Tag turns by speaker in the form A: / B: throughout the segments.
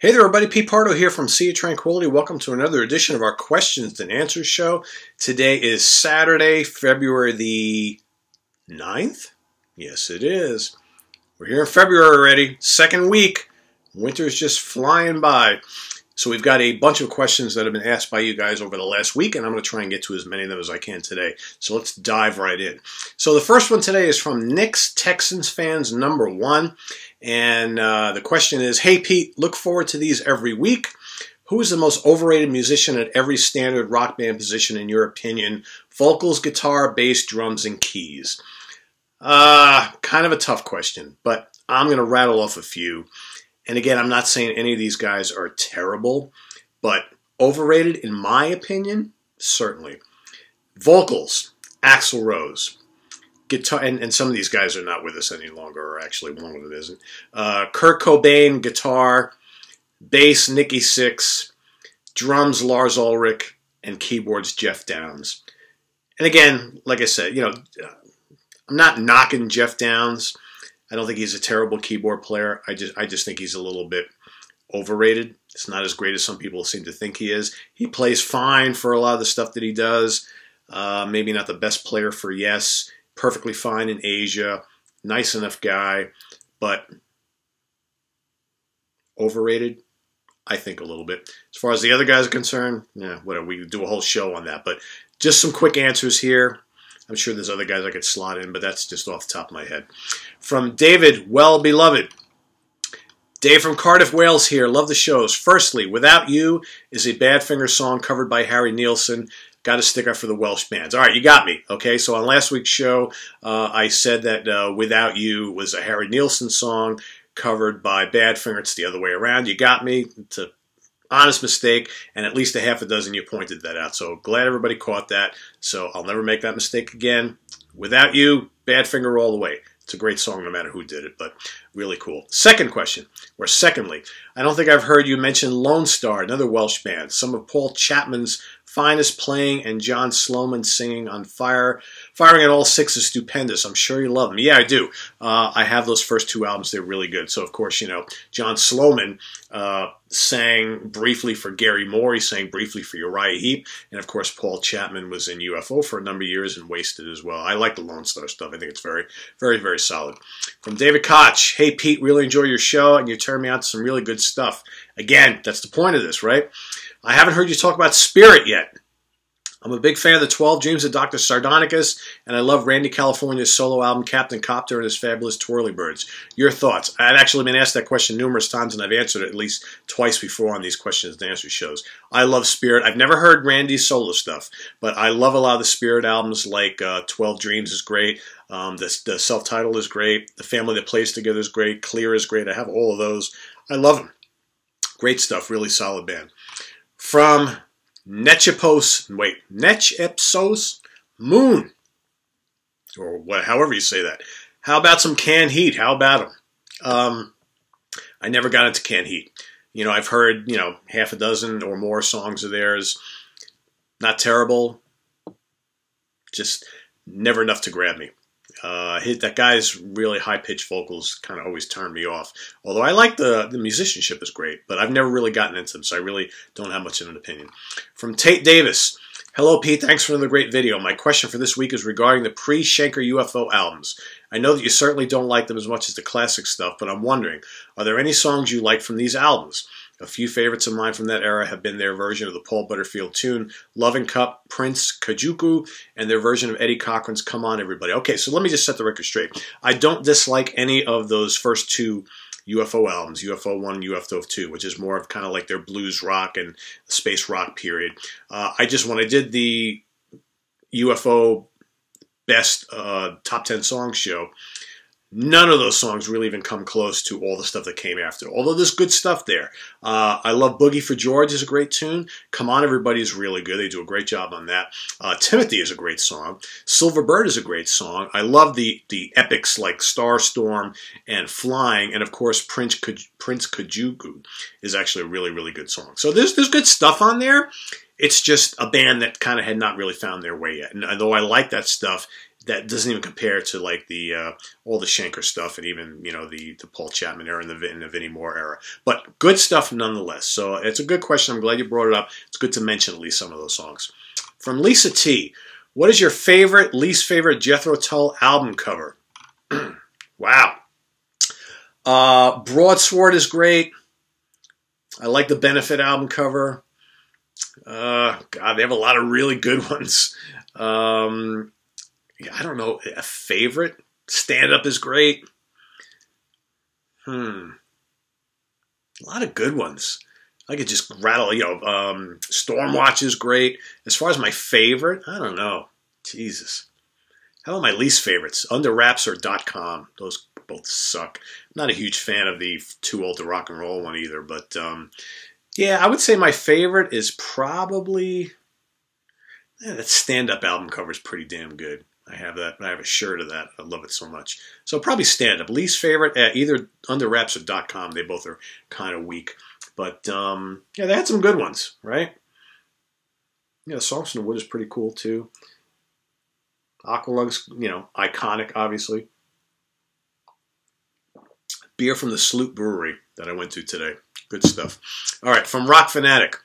A: Hey there everybody, Pete Pardo here from Sea of Tranquility. Welcome to another edition of our Questions and Answers show. Today is Saturday, February the 9th? Yes, it is. We're here in February already, second week. Winter's just flying by. So we've got a bunch of questions that have been asked by you guys over the last week, and I'm going to try and get to as many of them as I can today. So let's dive right in. So the first one today is from Knicks Texans fans number 1. And the question is, hey Pete, look forward to these every week. Who is the most overrated musician at every standard rock band position in your opinion? Vocals, guitar, bass, drums, and keys. Kind of a tough question, but I'm going to rattle off a few. And again, I'm not saying any of these guys are terrible, but overrated in my opinion, certainly. Vocals, Axl Rose. Guitar, and some of these guys are not with us any longer, or actually one of them isn't. Kurt Cobain, guitar. Bass, Nikki Sixx. Drums, Lars Ulrich. And keyboards, Jeff Downes. And again, like I said, I'm not knocking Jeff Downes. I don't think he's a terrible keyboard player. I just think he's a little bit overrated. It's not as great as some people seem to think he is. He plays fine for a lot of the stuff that he does. Maybe not the best player for Yes. Perfectly fine in Asia. Nice enough guy. But overrated, I think a little bit. As far as the other guys are concerned, yeah, whatever. We could do a whole show on that. But just some quick answers here. I'm sure there's other guys I could slot in, but that's just off the top of my head. From David, well beloved. Dave from Cardiff, Wales here. Love the shows. Firstly, Without You is a Badfinger song covered by Harry Nilsson. Got a sticker for the Welsh bands. All right, you got me. Okay, so on last week's show, I said that Without You was a Harry Nilsson song covered by Badfinger. It's the other way around. You got me. It's an honest mistake, and at least a half a dozen you pointed that out. So glad everybody caught that. So I'll never make that mistake again. Without You, Badfinger all the way. It's a great song no matter who did it, but really cool. Second question, or secondly, I don't think I've heard you mention Lone Star, another Welsh band. Some of Paul Chapman's finest playing and John Sloman singing on Firing at All Six is stupendous. I'm sure you love them. Yeah, I do. I have those first two albums. They're really good. So, of course, John Sloman sang briefly for Gary Moore. He sang briefly for Uriah Heep. And, of course, Paul Chapman was in UFO for a number of years and Wasted as well. I like the Lone Star stuff. I think it's very, very, very solid. From David Koch, hey, Pete, really enjoy your show, and you turned me on to some really good stuff. Again, that's the point of this, right? I haven't heard you talk about Spirit yet. I'm a big fan of the 12 Dreams of Dr. Sardonicus, and I love Randy California's solo album, Captain Copter, and his fabulous Twirlybirds. Your thoughts? I've actually been asked that question numerous times, and I've answered it at least twice before on these questions and answers shows. I love Spirit. I've never heard Randy's solo stuff, but I love a lot of the Spirit albums, like 12 Dreams is great. The self-titled is great. The Family That Plays Together is great. Clear is great. I have all of those. I love them. Great stuff. Really solid band. From Netchipos Moon, or however you say that. How about some Canned Heat? How about them? I never got into Canned Heat. I've heard, half a dozen or more songs of theirs. Not terrible. Just never enough to grab me. That guy's really high-pitched vocals kind of always turn me off. Although I like the musicianship is great, but I've never really gotten into them, so I really don't have much of an opinion. From Tate Davis, hello Pete, thanks for another great video. My question for this week is regarding the pre-Schenker UFO albums. I know that you certainly don't like them as much as the classic stuff, but I'm wondering, are there any songs you like from these albums? A few favorites of mine from that era have been their version of the Paul Butterfield tune, Lovin' Cup, Prince, Kajuku, and their version of Eddie Cochran's Come On Everybody. Okay, so let me just set the record straight. I don't dislike any of those first two UFO albums, UFO 1 and UFO 2, which is more of kind of like their blues rock and space rock period. When I did the UFO Best Top 10 Songs show, none of those songs really even come close to all the stuff that came after. Although there's good stuff there. I love Boogie for George is a great tune. Come On Everybody is really good. They do a great job on that. Timothy is a great song. Silver Bird is a great song. I love the epics like Starstorm and Flying. And of course Prince Kajuku is actually a really, really good song. So there's good stuff on there. It's just a band that kind of had not really found their way yet. And although I like that stuff, that doesn't even compare to like the all the Schenker stuff and even the Paul Chapman era and the Vinnie Moore era. But good stuff nonetheless. So it's a good question. I'm glad you brought it up. It's good to mention at least some of those songs. From Lisa T. What is your least favorite Jethro Tull album cover? Wow. Broadsword is great. I like the Benefit album cover. God, they have a lot of really good ones. I don't know. A favorite? Stand Up is great. A lot of good ones. I could just rattle, Stormwatch is great. As far as my favorite, I don't know. Jesus. How about my least favorites? Under Wraps or .com? Those both suck. I'm not a huge fan of the Too Old to Rock and Roll one either, but yeah, I would say my favorite is probably that Stand Up album cover is pretty damn good. I have that. I have a shirt of that. I love it so much. So probably Stand Up. Least favorite, either Under Wraps or .com. They both are kind of weak. But yeah, they had some good ones, right? Yeah, Songs from the Wood is pretty cool too. Aqualung's, iconic, obviously. Beer from the Sloop Brewery that I went to today. Good stuff. All right, from Rock Fanatic.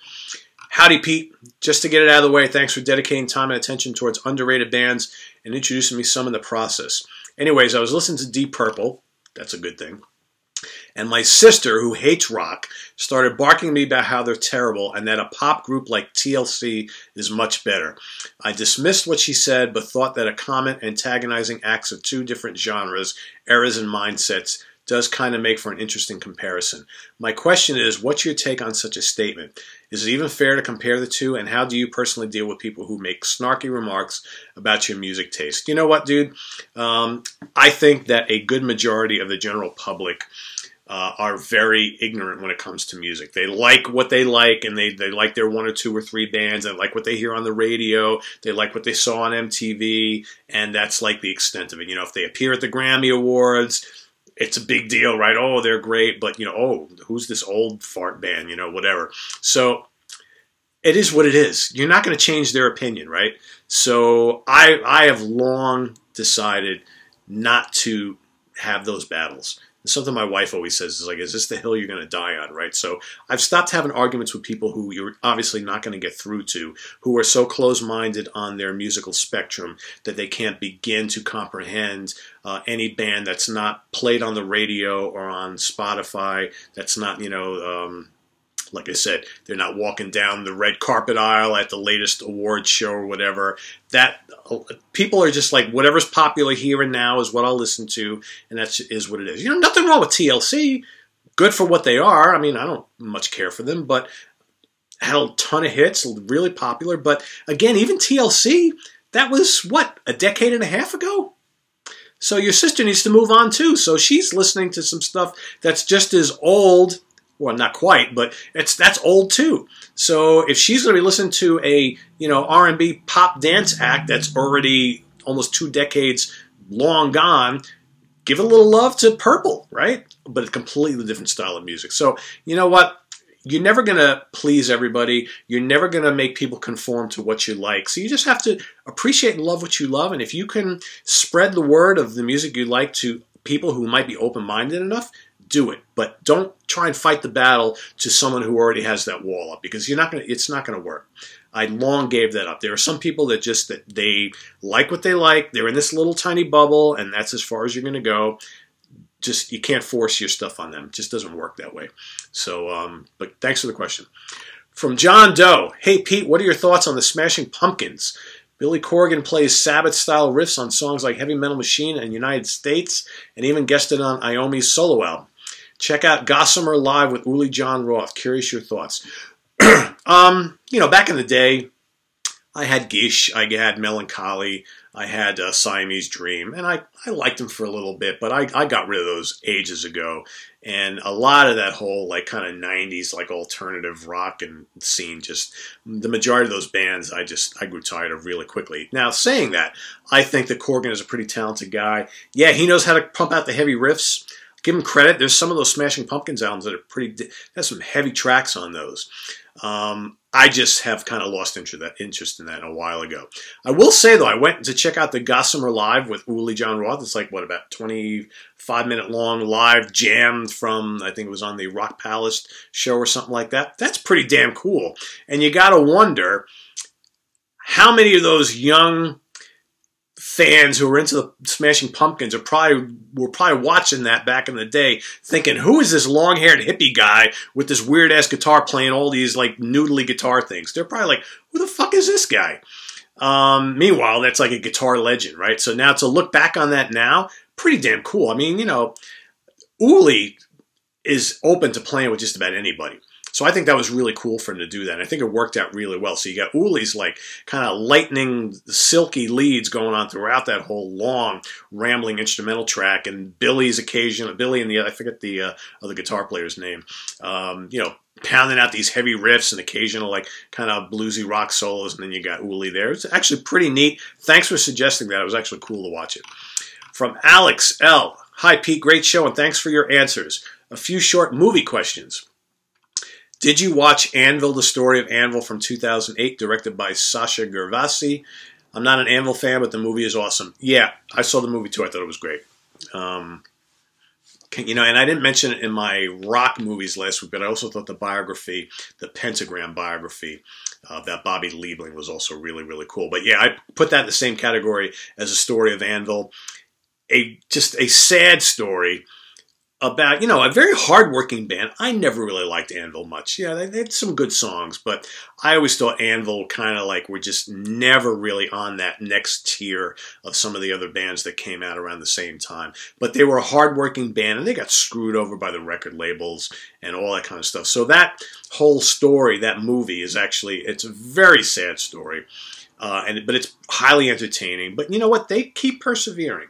A: Howdy, Pete. Just to get it out of the way, thanks for dedicating time and attention towards underrated bands and introducing me some in the process. Anyways, I was listening to Deep Purple. That's a good thing. And my sister, who hates rock, started barking at me about how they're terrible and that a pop group like TLC is much better. I dismissed what she said, but thought that a comment antagonizing acts of two different genres, eras, and mindsets does kind of make for an interesting comparison. My question is, what's your take on such a statement? Is it even fair to compare the two, and how do you personally deal with people who make snarky remarks about your music taste? You know what, dude? I think that a good majority of the general public are very ignorant when it comes to music. They like what they like, and they like their one or two or three bands, and like what they hear on the radio. They like what they saw on MTV, and that's like the extent of it. If they appear at the Grammy Awards, it's a big deal, right? Oh, they're great, but oh, who's this old fart band? Whatever. So it is what it is. You're not going to change their opinion, right? So I have long decided not to have those battles. Something my wife always says is like, is this the hill you're going to die on, right? So I've stopped having arguments with people who you're obviously not going to get through to, who are so close-minded on their musical spectrum that they can't begin to comprehend any band that's not played on the radio or on Spotify, that's not, like I said, they're not walking down the red carpet aisle at the latest award show or whatever. That people are just like, whatever's popular here and now is what I'll listen to, and that is what it is. Nothing wrong with TLC. Good for what they are. I mean, I don't much care for them, but had a ton of hits, really popular. But again, even TLC, that was, what, a decade and a half ago? So your sister needs to move on too. So she's listening to some stuff that's just as old. Well, not quite, but that's old too. So if she's going to be listening to a R&B pop dance act that's already almost 2 decades long gone, give a little love to Purple, right? But a completely different style of music. So you know what? You're never going to please everybody. You're never going to make people conform to what you like. So you just have to appreciate and love what you love. And if you can spread the word of the music you like to people who might be open-minded enough, do it, but don't try and fight the battle to someone who already has that wall up, because it's not going to work. I long gave that up. There are some people that they like what they like. They're in this little tiny bubble, and that's as far as you're going to go. Just, you can't force your stuff on them. It just doesn't work that way. So, but thanks for the question. From John Doe. Hey, Pete, what are your thoughts on the Smashing Pumpkins? Billy Corgan plays Sabbath-style riffs on songs like Heavy Metal Machine and United States, and even guested on Iommi's solo album. Check out Gossamer Live with Uli John Roth. Curious your thoughts. Back in the day, I had Gish, I had Melancholy, I had Siamese Dream, and I liked them for a little bit, but I got rid of those ages ago. And a lot of that whole kind of 90s alternative rock and scene, just the majority of those bands, I grew tired of really quickly. Now, saying that, I think that Corgan is a pretty talented guy. Yeah, he knows how to pump out the heavy riffs. give them credit. There's some of those Smashing Pumpkins albums that are pretty. There's some heavy tracks on those. I just have kind of lost interest in that a while ago. I will say, though, I went to check out the Gossamer Live with Uli John Roth. It's like, what, about 25-minute long live jam from, I think it was on the Rock Palace show or something like that. That's pretty damn cool. And you got to wonder how many of those young fans who were into the Smashing Pumpkins were probably watching that back in the day, thinking, "Who is this long-haired hippie guy with this weird-ass guitar playing all these like noodly guitar things?" They're probably like, "Who the fuck is this guy?" Meanwhile, that's like a guitar legend, right? So now to look back on that now, pretty damn cool. I mean, Uli is open to playing with just about anybody. So I think that was really cool for him to do that. And I think it worked out really well. So you got Uli's like kind of lightning, silky leads going on throughout that whole long, rambling instrumental track, and Billy's Billy and I forget the other guitar player's name, pounding out these heavy riffs and occasional like kind of bluesy rock solos, and then you got Uli there. It's actually pretty neat. Thanks for suggesting that. It was actually cool to watch it. From Alex L. Hi, Pete. Great show, and thanks for your answers. A few short movie questions. Did you watch Anvil, the story of Anvil from 2008, directed by Sasha Gervasi? I'm not an Anvil fan, but the movie is awesome. Yeah, I saw the movie too. I thought it was great. And I didn't mention it in my rock movies last week, but I also thought the biography, the Pentagram biography about Bobby Liebling was also really, really cool. But yeah, I put that in the same category as a story of Anvil. Just a sad story about, a very hardworking band. I never really liked Anvil much. Yeah, they had some good songs, but I always thought Anvil kind of like were just never really on that next tier of some of the other bands that came out around the same time. But they were a hardworking band, and they got screwed over by the record labels and all that kind of stuff. So that whole story, that movie, it's a very sad story, but it's highly entertaining. But you know what? They keep persevering.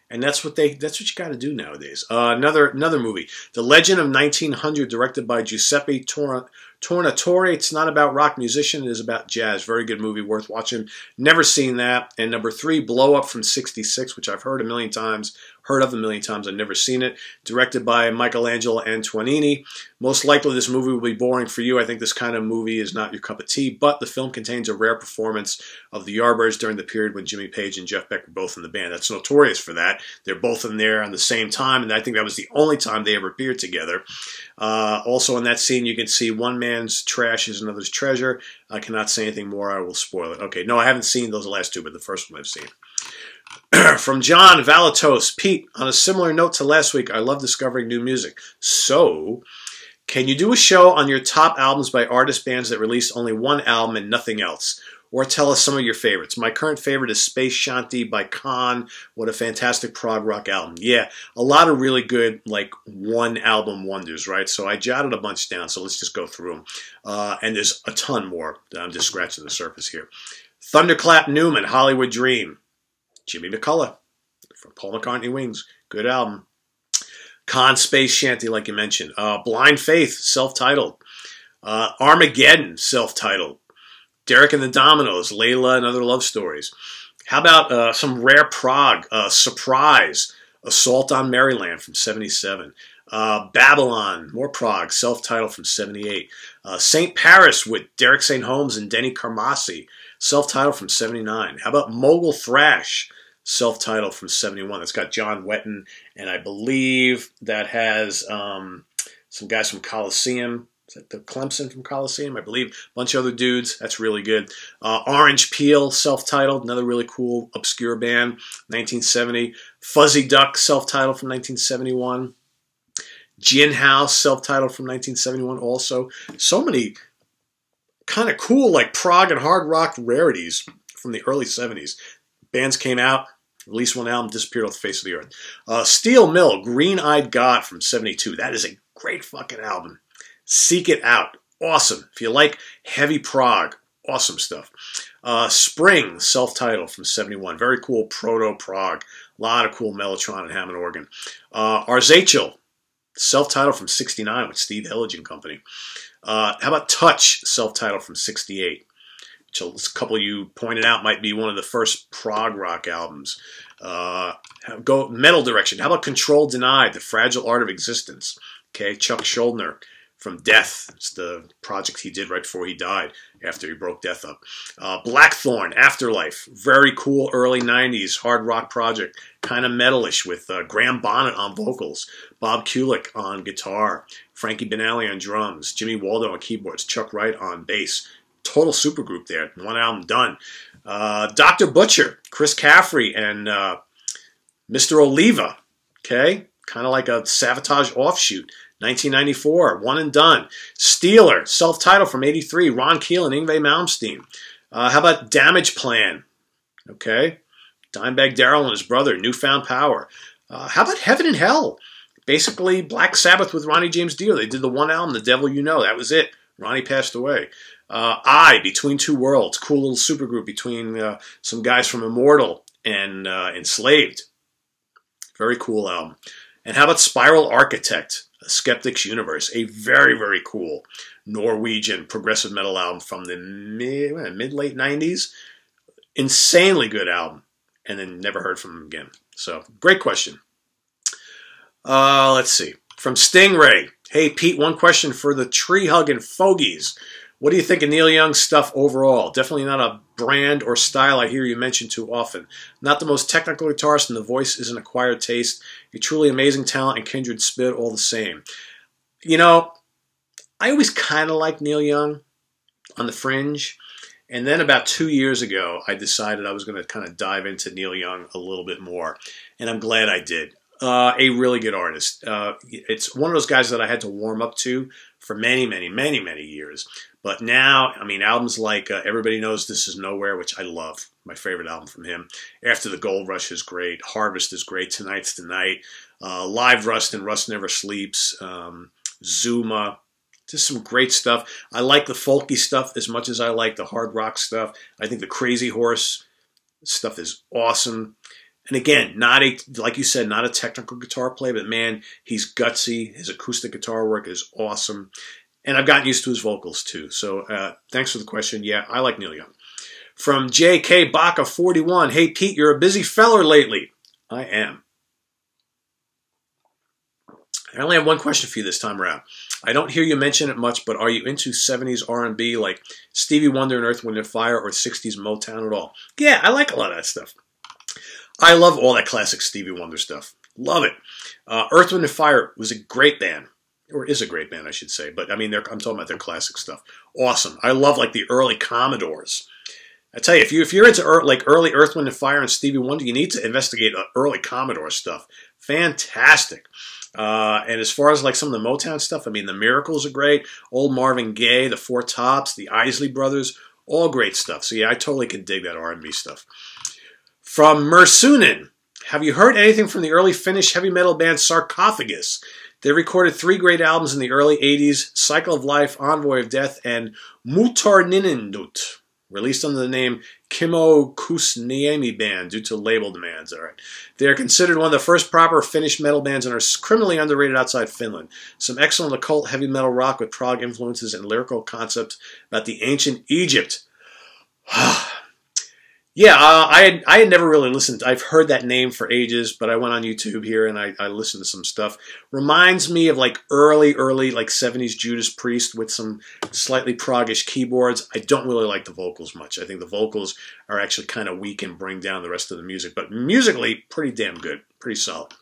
A: And that's what you got to do nowadays. Another movie, The Legend of 1900, directed by Giuseppe Tornatore. It's not about rock musician. It is about jazz. Very good movie, worth watching. Never seen that. And number 3, Blow Up from '66, which I've heard of a million times. I've never seen it. Directed by Michelangelo Antonioni. Most likely this movie will be boring for you. I think this kind of movie is not your cup of tea, but the film contains a rare performance of the Yardbirds during the period when Jimmy Page and Jeff Beck were both in the band. That's notorious for that. They're both in there on the same time, and I think that was the only time they ever appeared together. Also in that scene, you can see one man's trash is another's treasure. I cannot say anything more. I will spoil it. Okay, no, I haven't seen those last two, but the first one I've seen. From John Valatos. Pete, on a similar note to last week, I love discovering new music. So, can you do a show on your top albums by artist bands that released only one album and nothing else? Or tell us some of your favorites. My current favorite is Space Shanti by Khan. What a fantastic prog rock album. Yeah, a lot of really good, like, one-album wonders, right? So I jotted a bunch down, so let's just go through them. And there's a ton more. I'm just scratching the surface here. Thunderclap Newman, Hollywood Dream. Jimmy McCullough from Paul McCartney Wings. Good album. Khan, Space Shanty, like you mentioned. Blind Faith, self-titled. Armageddon, self-titled. Derek and the Dominoes, Layla and Other Love Stories. How about some rare prog? Surprise, Assault on Maryland from '77. Babylon, more prog, self-titled from '78. St. Paris with Derek St. Holmes and Denny Carmassi, self-titled from '79. How about Mogul Thrash, self-titled from '71. That's got John Wetton, and I believe that has some guys from Coliseum. Is that the Clemson from Coliseum? I believe. A bunch of other dudes. That's really good. Orange Peel, self-titled. Another really cool, obscure band. 1970. Fuzzy Duck, self-titled from 1971. Gin House, self-titled from 1971 also. So many kind of cool, like prog and hard rock rarities from the early 70s. Bands came out, released one album, disappeared off the face of the earth. Steel Mill, Green Eyed God from '72. That is a great fucking album. Seek it out. Awesome. If you like heavy prog, awesome stuff. Spring, self-titled from '71. Very cool proto-prog. A lot of cool Mellotron and Hammond organ. Arzachel, self-titled from '69 with Steve Hillage and Company. How about Touch, self-titled from '68? Which a couple of you pointed out might be one of the first prog rock albums. Go metal direction. How about Control Denied, The Fragile Art of Existence? Okay, Chuck Schuldiner from Death. It's the project he did right before he died, after he broke Death up. Blackthorn, Afterlife. Very cool early 90s hard rock project. Kind of metalish with Graham Bonnet on vocals, Bob Kulick on guitar, Frankie Banali on drums, Jimmy Waldo on keyboards, Chuck Wright on bass. Total supergroup there. One album done. Dr. Butcher, Chris Caffrey, and Mr. Oliva. Okay? Kind of like a Savatage offshoot. 1994, one and done. Steeler, self-titled from 83, Ron Keel and Yngwie Malmsteen. How about Damage Plan? Okay. Dimebag Darrell and his brother, Newfound Power. How about Heaven and Hell? Basically, Black Sabbath with Ronnie James Dio. They did the one album, The Devil You Know. That was it. Ronnie passed away. Between Two Worlds. Cool little supergroup between some guys from Immortal and Enslaved. Very cool album. And how about Spiral Architect? Skeptic's Universe, a very, very cool Norwegian progressive metal album from the mid-late 90s. Insanely good album. And then never heard from him again. So, great question. Let's see. From Stingray. Hey, Pete, one question for the tree-hugging fogies. What do you think of Neil Young's stuff overall? Definitely not a brand or style I hear you mention too often. Not the most technical guitarist, and the voice is an acquired taste. A truly amazing talent and kindred spirit all the same. You know, I always kind of liked Neil Young on the fringe. And then about 2 years ago, I decided I was going to kind of dive into Neil Young a little bit more. And I'm glad I did. A really good artist. It's one of those guys that I had to warm up to for many, many, many, many years. But now, I mean, albums like Everybody Knows This Is Nowhere, which I love, my favorite album from him. After the Gold Rush is great. Harvest is great. Tonight's the Night. Live Rust and Rust Never Sleeps. Zuma. Just some great stuff. I like the folky stuff as much as I like the hard rock stuff. I think the Crazy Horse stuff is awesome. And again, like you said, not a technical guitar player, but man, he's gutsy. His acoustic guitar work is awesome. And I've gotten used to his vocals too. So thanks for the question. Yeah, I like Neil Young. From J.K. Baca 41. Hey, Pete, you're a busy feller lately. I am. I only have one question for you this time around. I don't hear you mention it much, but are you into 70s R&B like Stevie Wonder and Earth, Wind & Fire, or 60s Motown at all? Yeah, I like a lot of that stuff. I love all that classic Stevie Wonder stuff. Love it. Earth, Wind & Fire was a great band. Or is a great band, I should say. But, I mean, I'm talking about their classic stuff. Awesome. I love, like, the early Commodores. I tell you, if you're into early Earth, Wind & Fire and Stevie Wonder, you need to investigate early Commodore stuff. Fantastic. And as far as like some of the Motown stuff, I mean, the Miracles are great. Old Marvin Gaye, the Four Tops, the Isley Brothers, all great stuff. So yeah, I totally can dig that R&B stuff. From Mersunin, have you heard anything from the early Finnish heavy metal band Sarcophagus? They recorded 3 great albums in the early 80s, Cycle of Life, Envoy of Death, and Mutarninindut, released under the name Kimmo Kusniemi Band due to label demands. All right. They are considered one of the first proper Finnish metal bands and are criminally underrated outside Finland. Some excellent occult heavy metal rock with prog influences and lyrical concepts about the ancient Egypt. Yeah, I had never really listened. I've heard that name for ages, but I went on YouTube here and I listened to some stuff. Reminds me of like early like 70s Judas Priest with some slightly proggish keyboards. I don't really like the vocals much. I think the vocals are actually kind of weak and bring down the rest of the music. But musically, pretty damn good. Pretty solid.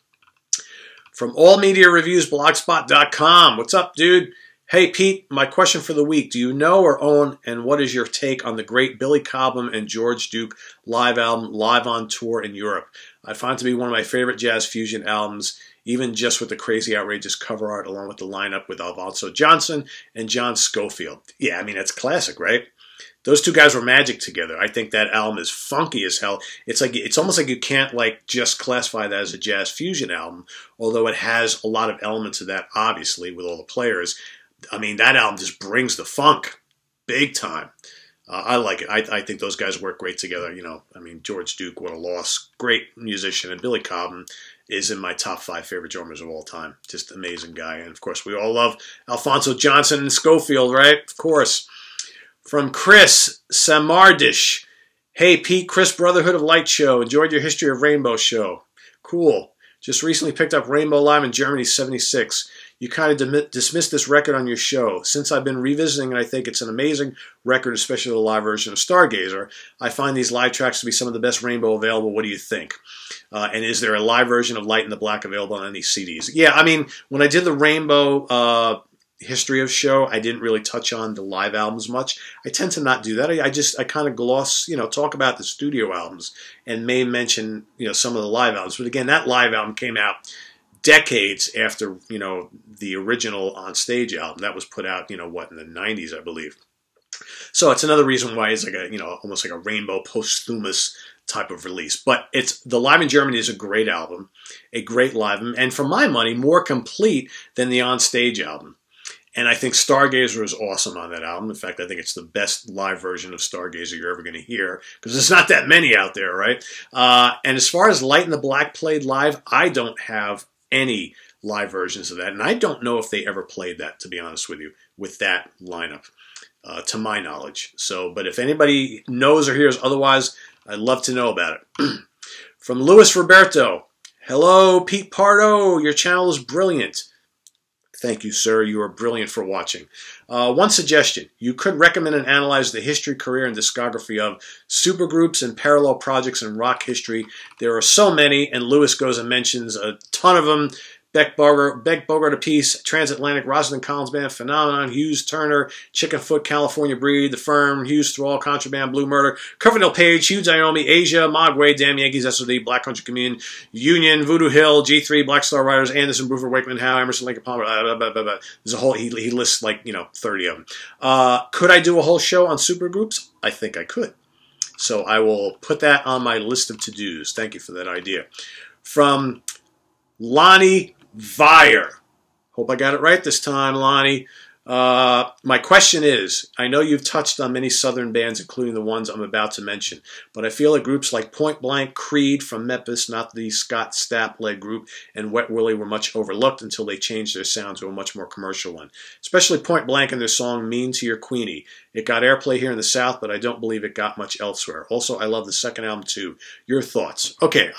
A: From All Media Reviews, blogspot.com. What's up, dude? Hey, Pete, my question for the week. Do you know or own, and what is your take on the great Billy Cobham and George Duke live album, Live on Tour in Europe? I find it to be one of my favorite jazz fusion albums, even just with the crazy, outrageous cover art, along with the lineup with Alfonso Johnson and John Scofield. Yeah, I mean, that's classic, right? Those two guys were magic together. I think that album is funky as hell. It's almost like you can't like just classify that as a jazz fusion album, although it has a lot of elements of that, obviously, with all the players. I mean, that album just brings the funk big time. I like it. I think those guys work great together. You know, I mean, George Duke, what a loss. Great musician. And Billy Cobham is in my top 5 favorite drummers of all time. Just amazing guy. And, of course, we all love Alfonso Johnson and Scofield, right? Of course. From Chris Samardish. Hey, Pete, Chris, Brotherhood of Light show. Enjoyed your History of Rainbow show. Cool. Just recently picked up Rainbow Live in Germany, 76. You kind of dismissed this record on your show. Since I've been revisiting it, I think it's an amazing record, especially the live version of Stargazer. I find these live tracks to be some of the best Rainbow available. What do you think? And is there a live version of Light in the Black available on any CDs? Yeah, I mean, when I did the Rainbow history of show, I didn't really touch on the live albums much. I tend to not do that. I kind of gloss, talk about the studio albums and may mention, some of the live albums. But again, that live album came out decades after, the original On Stage album. That was put out, in the 90s, I believe. So it's another reason why it's like almost like a Rainbow posthumous type of release. But the Live in Germany is a great album, a great live album, and for my money, more complete than the On Stage album. And I think Stargazer is awesome on that album. In fact, I think it's the best live version of Stargazer you're ever going to hear, because there's not that many out there, right? And as far as Light in the Black played live, I don't have any live versions of that. And I don't know if they ever played that, to be honest with you, with that lineup, to my knowledge. But if anybody knows or hears otherwise, I'd love to know about it. From Luis Roberto. Hello, Pete Pardo. Your channel is brilliant. Thank you, sir. You are brilliant for watching. One suggestion. You could recommend and analyze the history, career, and discography of supergroups and parallel projects in rock history. There are so many, and Lewis goes and mentions a ton of them. Beck Bogart a Piece, Transatlantic, Rosalind Collins Band, Phenomenon, Hughes, Turner, Chickenfoot, California Breed, The Firm, Hughes, Thrall, Contraband, Blue Murder, Coverdale Page, Hughes, Iommi, Asia, Mogwai, Damn Yankees, SOD, Black Country Communion, Union, Voodoo Hill, G3, Black Star Riders, Anderson, Bruford, Wakeman, Howe, Emerson, Lincoln Palmer, blah, blah, blah, blah. There's a whole, he lists 30 of them. Could I do a whole show on supergroups? I think I could. So I will put that on my list of to-dos. Thank you for that idea. From Lonnie Vire. Hope I got it right this time, Lonnie. My question is, I know you've touched on many Southern bands, including the ones I'm about to mention, but I feel like groups like Point Blank, Creed from Memphis, not the Scott Stapp-led group, and Wet Willie were much overlooked until they changed their sound to a much more commercial one. Especially Point Blank and their song Mean to Your Queenie. It got airplay here in the South, but I don't believe it got much elsewhere. Also, I love the second album too. Your thoughts? Okay,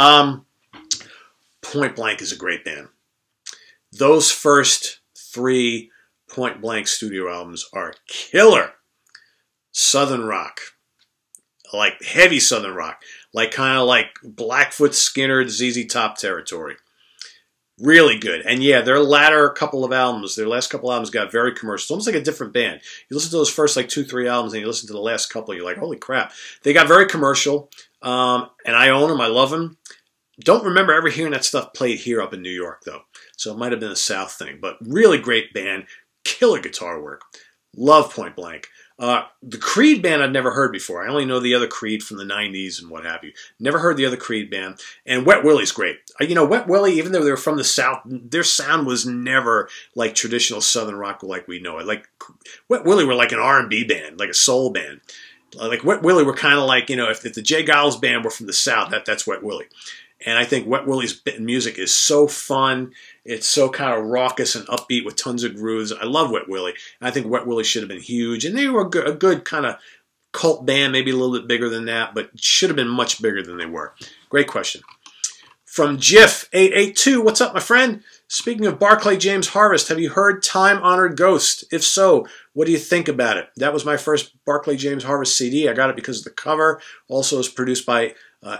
A: Point Blank is a great band. Those first 3 Point Blank studio albums are killer. Southern rock. Like heavy Southern rock. Kind of like Blackfoot, Skinner, ZZ Top territory. Really good. And yeah, their last couple of albums got very commercial. It's almost like a different band. You listen to those first 2-3 albums and you listen to the last couple, you're like, holy crap. They got very commercial. And I own them. I love them. Don't remember ever hearing that stuff played here up in New York, though. So it might have been a South thing. But really great band. Killer guitar work. Love Point Blank. The Creed band I'd never heard before. I only know the other Creed from the 90s and what have you. Never heard the other Creed band. And Wet Willie's great. Wet Willie, even though they were from the South, their sound was never like traditional Southern rock like we know it. Wet Willie were like an R&B band, like a soul band. Wet Willie were kind of like, if the Jay Giles band were from the South, that's Wet Willie. And I think Wet Willie's music is so fun. It's so kind of raucous and upbeat with tons of grooves. I love Wet Willie. And I think Wet Willie should have been huge. And they were a good kind of cult band, maybe a little bit bigger than that, but should have been much bigger than they were. Great question. From Jiff882, what's up, my friend? Speaking of Barclay James Harvest, have you heard Time Honored Ghost? If so, what do you think about it? That was my first Barclay James Harvest CD. I got it because of the cover. Also, it's produced by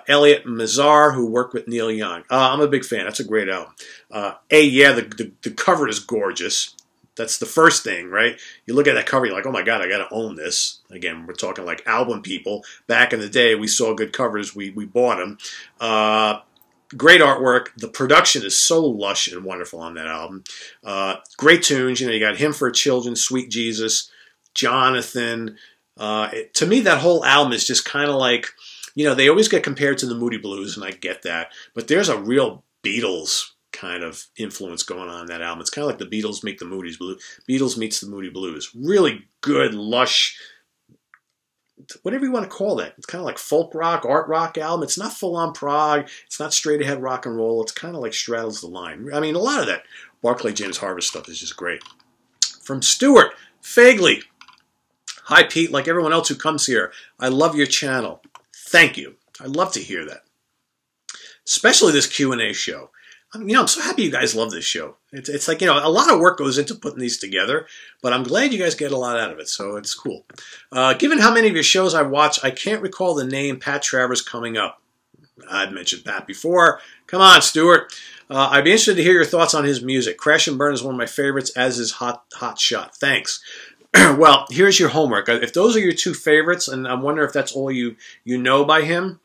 A: Elliot Mazar, who worked with Neil Young. I'm a big fan. That's a great album. The cover is gorgeous. That's the first thing, right? You look at that cover, you're like, oh my God, I got to own this. Again, we're talking like album people. Back in the day, we saw good covers. We bought them. Great artwork. The production is so lush and wonderful on that album. Great tunes. You got Hymn for Children, Sweet Jesus, Jonathan. To me, that whole album is just kind of like, they always get compared to the Moody Blues, and I get that. But there's a real Beatles kind of influence going on in that album. It's kind of like the Beatles meet the Beatles meets the Moody Blues. Really good, lush, whatever you want to call that. It's kind of like folk rock, art rock album. It's not full-on prog. It's not straight-ahead rock and roll. It's kind of like straddles the line. I mean, a lot of that Barclay James Harvest stuff is just great. From Stuart Fagley. Hi, Pete. Like everyone else who comes here, I love your channel. Thank you. I love to hear that. Especially this Q&A show. I'm so happy you guys love this show. It's like, a lot of work goes into putting these together, but I'm glad you guys get a lot out of it, so it's cool. Given how many of your shows I've watched, I can't recall the name Pat Travers coming up. I'd mentioned Pat before. Come on, Stuart. I'd be interested to hear your thoughts on his music. Crash and Burn is one of my favorites, as is Hot Shot. Thanks. Well, here's your homework. If those are your two favorites, and I'm wondering if that's all you know by him,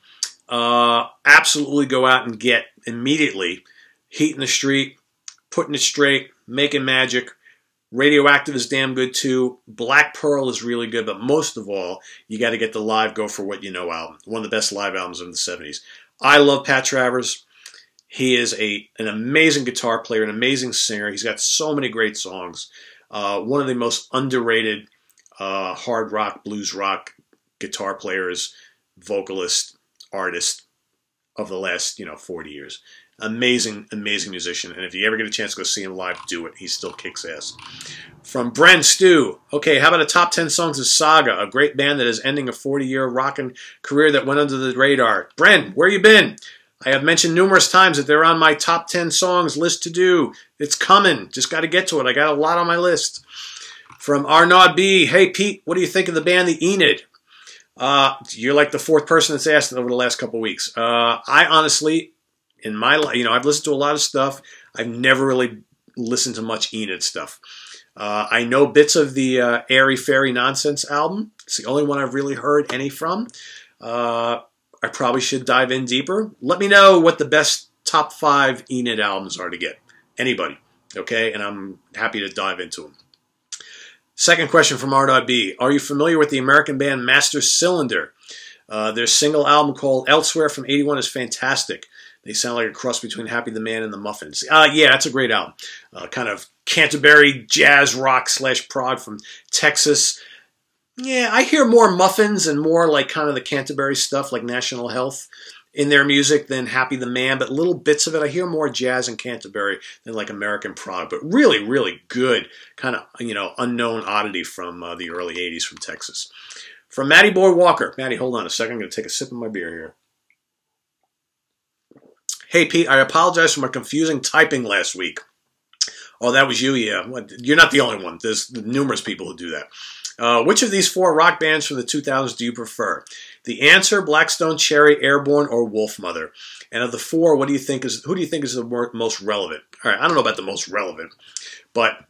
A: absolutely go out and get immediately Heat in the Street, Putting It Straight, Making Magic. Radioactive is damn good too. Black Pearl is really good, but most of all, you got to get the live Go For What You Know album. One of the best live albums of the 70s. I love Pat Travers. He is an amazing guitar player, an amazing singer. He's got so many great songs. One of the most underrated hard rock, blues rock guitar players, vocalist, artist of the last 40 years. Amazing, amazing musician. And if you ever get a chance to go see him live, do it. He still kicks ass. From Bren Stew. Okay, how about a top 10 songs of Saga, a great band that is ending a 40-year rockin' career that went under the radar. Bren, where you been? I have mentioned numerous times that they're on my top 10 songs list to do. It's coming. Just got to get to it. I got a lot on my list. From Arnaud B. Hey, Pete, what do you think of the band, the Enid? You're like the fourth person that's asked over the last couple of weeks. I honestly, in my life, I've listened to a lot of stuff. I've never really listened to much Enid stuff. I know bits of the Airy Fairy Nonsense album. It's the only one I've really heard any from. I probably should dive in deeper. Let me know what the best top 5 Enid albums are to get. Anybody, okay? And I'm happy to dive into them. Second question from R.B. Are you familiar with the American band Master Cylinder? Their single album called Elsewhere from '81 is fantastic. They sound like a cross between Happy the Man and the Muffins. Yeah, that's a great album. Kind of Canterbury jazz rock / prog from Texas. Yeah, I hear more Muffins and more like kind of the Canterbury stuff like National Health in their music than Happy the Man, but little bits of it. I hear more jazz and Canterbury than like American prog, but really, really good kind of, unknown oddity from the early 80s from Texas. From Matty Boy Walker. Matty, hold on a second. I'm going to take a sip of my beer here. Hey, Pete, I apologize for my confusing typing last week. Oh, that was you? Yeah. You're not the only one. There's numerous people who do that. Which of these 4 rock bands from the 2000s do you prefer? The Answer, Blackstone Cherry, Airborne, or Wolfmother? And of the 4, who do you think is the most relevant? All right, I don't know about the most relevant, but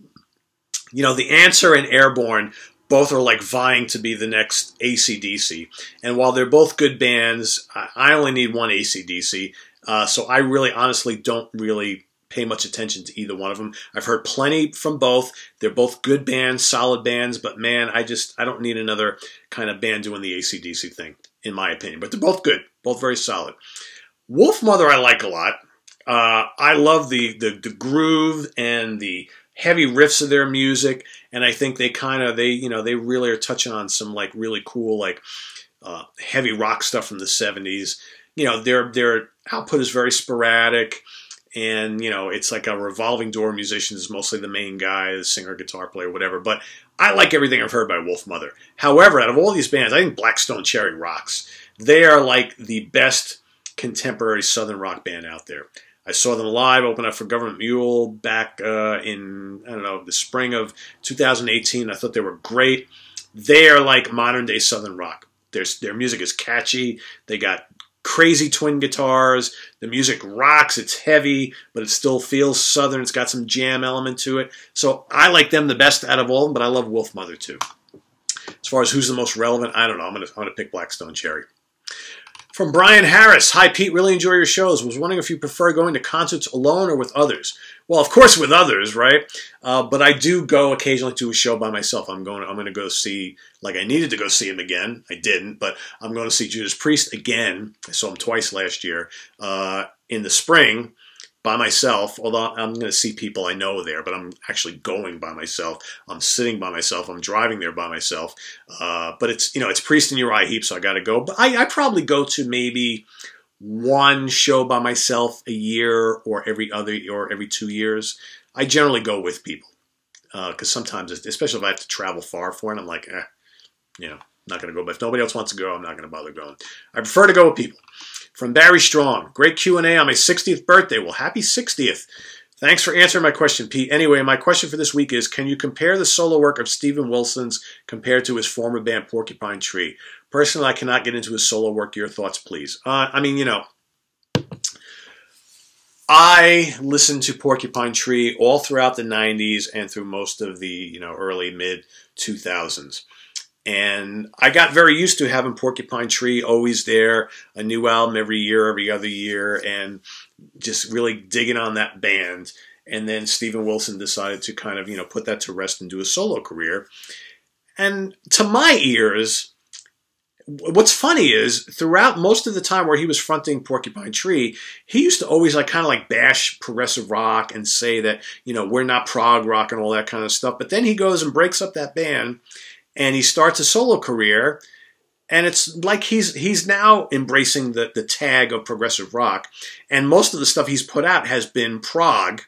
A: The Answer and Airborne both are like vying to be the next AC/DC. And while they're both good bands, I only need one AC/DC. So I really, honestly, don't really pay much attention to either one of them. I've heard plenty from both. They're both good bands, solid bands, but man, I don't need another kind of band doing the AC/DC thing, in my opinion. But they're both good, both very solid. Wolfmother I like a lot. I love the groove and the heavy riffs of their music, and I think they really are touching on some like really cool like heavy rock stuff from the 70s. Their output is very sporadic. And, it's like a revolving door of musicians, mostly the main guy, the singer, guitar player, whatever. But I like everything I've heard by Wolfmother. However, out of all these bands, I think Blackstone Cherry rocks. They are like the best contemporary Southern rock band out there. I saw them live, open up for Government Mule back in, the spring of 2018. I thought they were great. They are like modern day Southern rock. Their music is catchy. They got crazy twin guitars. The music rocks. It's heavy, but it still feels Southern. It's got some jam element to it. So I like them the best out of all of them, but I love Wolfmother too. As far as who's the most relevant, I don't know. I'm gonna pick Blackstone Cherry. From Brian Harris. Hi, Pete. Really enjoy your shows. Was wondering if you prefer going to concerts alone or with others. Well, of course with others, right? But I do go occasionally to a show by myself. I'm going to go see, like I needed to go see him again. I didn't, but I'm going to see Judas Priest again. I saw him twice last year in the spring by myself, although I'm going to see people I know there, but I'm actually going by myself. I'm sitting by myself. I'm driving there by myself. But it's Priest and Uriah Heep, so I got to go. But I probably go to maybe one show by myself a year or every 2 years. I generally go with people because sometimes, especially if I have to travel far for it, I'm like, not going to go. But if nobody else wants to go, I'm not going to bother going. I prefer to go with people. From Barry Strong, great Q&A on my 60th birthday. Well, happy 60th. Thanks for answering my question, Pete. Anyway, my question for this week is, can you compare the solo work of Steven Wilson's compared to his former band Porcupine Tree? Personally, I cannot get into his solo work. Your thoughts, please. I mean, you know, I listened to Porcupine Tree all throughout the 90s and through most of the, you know, early, mid 2000s. And I got very used to having Porcupine Tree always there, a new album every year, every other year, and just really digging on that band. And then Steven Wilson decided to kind of, you know, put that to rest and do a solo career. And to my ears, what's funny is throughout most of the time where he was fronting Porcupine Tree, he used to always like kind of like bash progressive rock and say that, you know, we're not prog rock and all that kind of stuff. But then he goes and breaks up that band and he starts a solo career. And it's like he's now embracing the tag of progressive rock. And most of the stuff he's put out has been prog,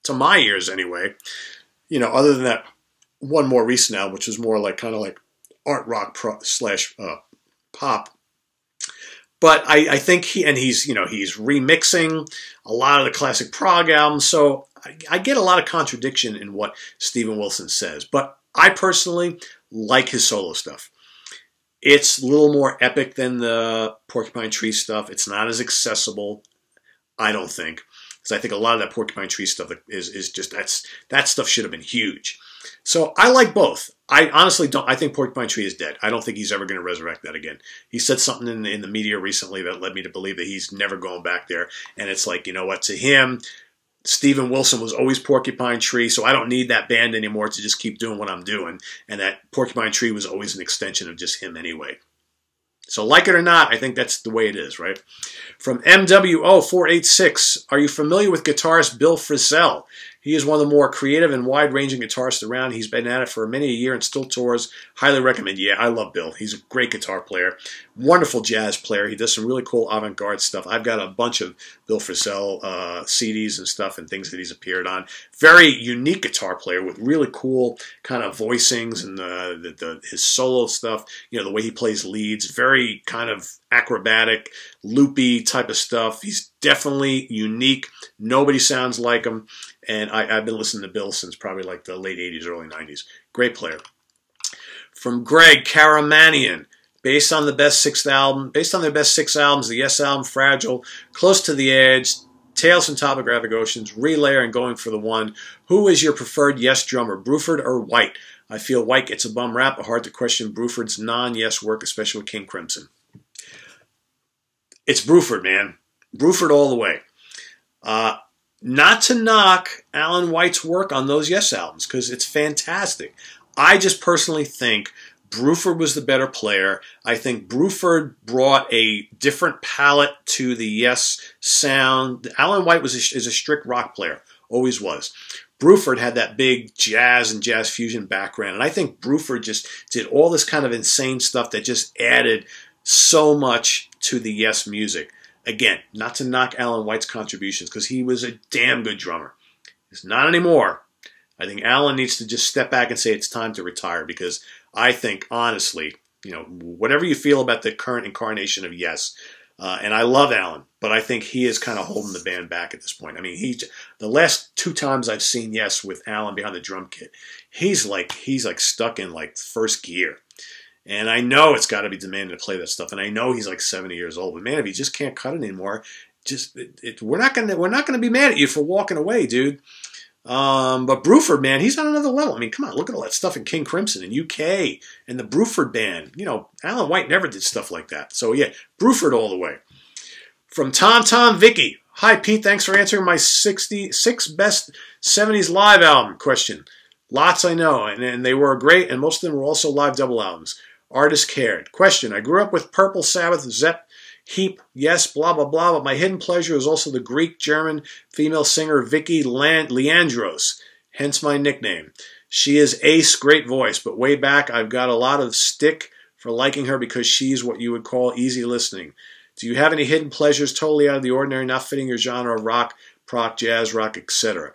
A: to my ears anyway. You know, other than that one more recent album, which was more like kind of like art rock slash pop. But I think he's remixing a lot of the classic prog albums. So I get a lot of contradiction in what Steven Wilson says. But I personally like his solo stuff. It's a little more epic than the Porcupine Tree stuff. It's not as accessible, I don't think. Because I think a lot of that Porcupine Tree stuff is just, that stuff should have been huge. So I like both. I honestly don't. I think Porcupine Tree is dead. I don't think he's ever going to resurrect that again. He said something in the media recently that led me to believe that he's never going back there. And it's like, you know what, to him, Steven Wilson was always Porcupine Tree, so I don't need that band anymore to just keep doing what I'm doing. And that Porcupine Tree was always an extension of just him anyway. So like it or not, I think that's the way it is, right? From MWO486, are you familiar with guitarist Bill Frisell? He is one of the more creative and wide-ranging guitarists around. He's been at it for many a year and still tours. Highly recommend. Yeah, I love Bill. He's a great guitar player. Wonderful jazz player. He does some really cool avant-garde stuff. I've got a bunch of Bill Frisell CDs and stuff and things that he's appeared on. Very unique guitar player with really cool kind of voicings and his solo stuff. You know, the way he plays leads. Very kind of acrobatic, loopy type of stuff. He's definitely unique. Nobody sounds like him. And I've been listening to Bill since probably like the late 80s, early 90s. Great player. From Greg Karamanian, based on their best six albums, the Yes album, Fragile, Close to the Edge, Tales from Topographic Oceans, Relayer, and Going for the One, who is your preferred Yes drummer, Bruford or White? I feel White gets a bum rap, but hard to question Bruford's non-Yes work, especially with King Crimson. It's Bruford, man. Bruford all the way. Not to knock Alan White's work on those Yes albums, because it's fantastic. I just personally think Bruford was the better player. I think Bruford brought a different palette to the Yes sound. Alan White is a strict rock player, always was. Bruford had that big jazz and jazz fusion background, and I think Bruford just did all this kind of insane stuff that just added so much to the Yes music. Again, not to knock Alan White's contributions, because he was a damn good drummer. He's not anymore. I think Alan needs to just step back and say it's time to retire, because I think, honestly, you know, whatever you feel about the current incarnation of Yes, and I love Alan, but I think he is kind of holding the band back at this point. I mean, the last two times I've seen Yes with Alan behind the drum kit, he's like stuck in like first gear. And I know it's got to be demanding to play that stuff, and I know he's like 70 years old. But man, if he just can't cut it anymore, we're not gonna be mad at you for walking away, dude. But Bruford, man, he's on another level. I mean, come on, look at all that stuff in King Crimson and UK and the Bruford band. You know, Alan White never did stuff like that. So yeah, Bruford all the way. From Tom Vicky, hi Pete, thanks for answering my 66 best 70s live album question. Lots I know, and they were great, and most of them were also live double albums. Artists cared. Question, I grew up with Purple Sabbath, Zepp, Heap, Yes, blah, blah, blah, but my hidden pleasure is also the Greek-German female singer Vicky Leandros, hence my nickname. She is ace, great voice, but way back I've got a lot of stick for liking her because she's what you would call easy listening. Do you have any hidden pleasures totally out of the ordinary, not fitting your genre of rock, prog, jazz, rock, etc.?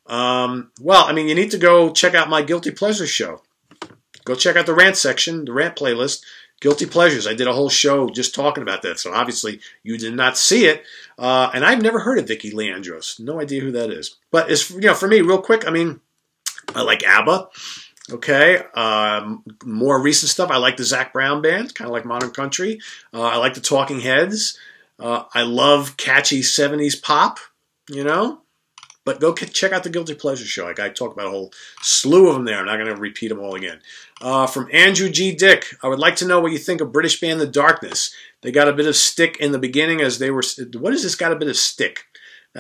A: Well, I mean, you need to go check out my Guilty Pleasure show. go check out the rant section, the rant playlist. Guilty Pleasures. I did a whole show just talking about that, so obviously you did not see it. And I've never heard of Vicky Leandros. No idea who that is. But it's, for me, real quick, I mean, I like ABBA. Okay. More recent stuff. I like the Zac Brown Band, kind of like modern country. I like the Talking Heads. I love catchy 70s pop, But go check out the Guilty Pleasure show. I talk about a whole slew of them there. I'm not going to repeat them all again. From Andrew G. Dick, I would like to know what you think of British band The Darkness. They got a bit of stick in the beginning as they were... What is this got a bit of stick?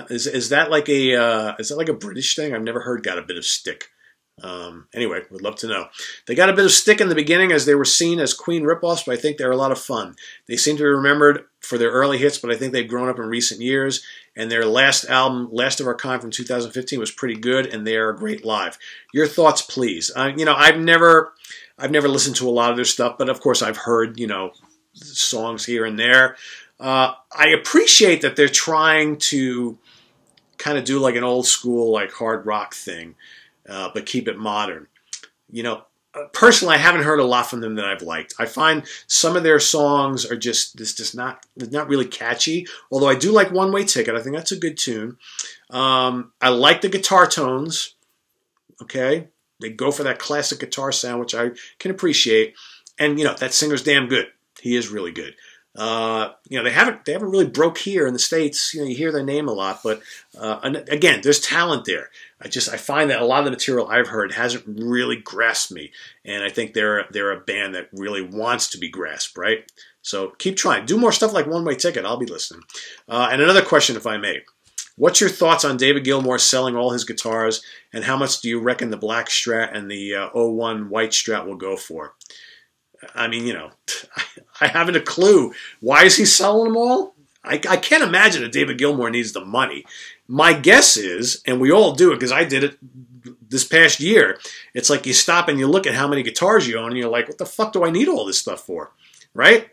A: Is that like a British thing? I've never heard got a bit of stick. Anyway, would love to know. They got a bit of stick in the beginning as they were seen as Queen ripoffs, but I think they're a lot of fun. They seem to be remembered for their early hits, but I think they've grown up in recent years. And their last album, Last of Our Kind from 2015, was pretty good, and they are great live. Your thoughts, please. I've never listened to a lot of their stuff, but of course I've heard, songs here and there. I appreciate that they're trying to kind of do like an old school, like hard rock thing. But keep it modern. Personally, I haven't heard a lot from them that I've liked. I find some of their songs are just not really catchy. Although I do like One Way Ticket. I think that's a good tune. I like the guitar tones. Okay, they go for that classic guitar sound, which I can appreciate. And that singer's damn good. He is really good. They haven't really broke here in the States. You hear their name a lot, but again, there's talent there. I find that a lot of the material I've heard hasn't really grasped me, and I think they're a band that really wants to be grasped, right? So keep trying. Do more stuff like One Way Ticket. I'll be listening. And another question, if I may. What's your thoughts on David Gilmour selling all his guitars, and how much do you reckon the black Strat and the 01 white Strat will go for? I mean, I haven't a clue. Why is he selling them all? I can't imagine that David Gilmour needs the money. My guess is, and we all do it because I did it this past year, it's like you stop and you look at how many guitars you own and you're like, what the fuck do I need all this stuff for? Right?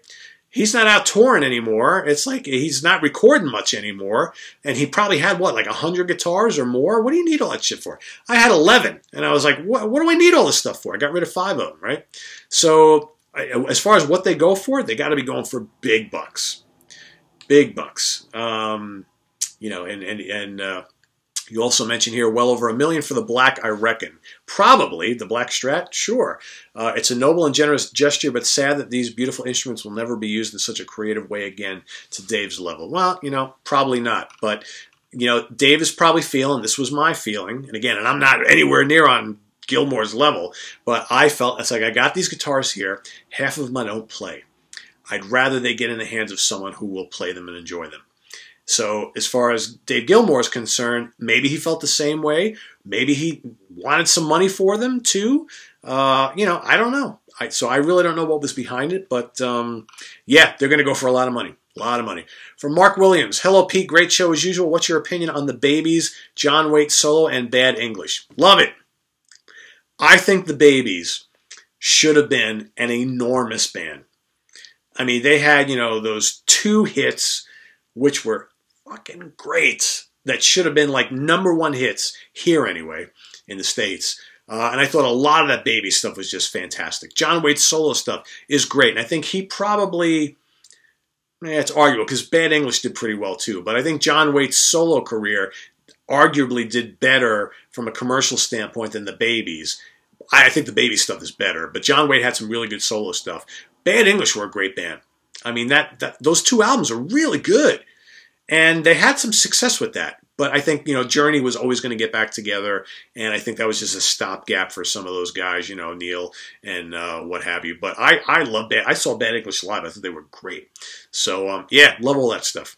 A: He's not out touring anymore. It's like he's not recording much anymore. And he probably had, like 100 guitars or more? What do you need all that shit for? I had 11. And I was like, what do I need all this stuff for? I got rid of 5 of them, right? So as far as what they go for, they got to be going for big bucks. Big bucks. You also mentioned here well over $1 million for the black, I reckon. Probably the black Strat, sure. It's a noble and generous gesture, but sad that these beautiful instruments will never be used in such a creative way again to Dave's level. Well, probably not. But, Dave is probably feeling, this was my feeling, and I'm not anywhere near on Gilmour's level, but I felt, it's like I got these guitars here, half of them I don't play. I'd rather they get in the hands of someone who will play them and enjoy them. So as far as Dave Gilmour is concerned, maybe he felt the same way. Maybe he wanted some money for them too. I don't know. So I really don't know what was behind it. But yeah, they're going to go for a lot of money. A lot of money. From Mark Williams, hello Pete, great show as usual. What's your opinion on the Babies, John Waite solo, and Bad English? Love it. I think the Babies should have been an enormous band. I mean, they had, those 2 hits, which were fucking great, that should have been like #1 hits here anyway in the States. And I thought a lot of that Baby stuff was just fantastic. John Waite's solo stuff is great. And I think he probably, it's arguable because Bad English did pretty well too. But I think John Waite's solo career arguably did better from a commercial standpoint than the Babies. I think the Baby stuff is better. But John Waite had some really good solo stuff. Bad English were a great band. I mean, those 2 albums are really good. And they had some success with that. But I think, Journey was always going to get back together. And I think that was just a stopgap for some of those guys, Neil and what have you. But I love I saw Bad English live. I thought they were great. So, yeah, love all that stuff.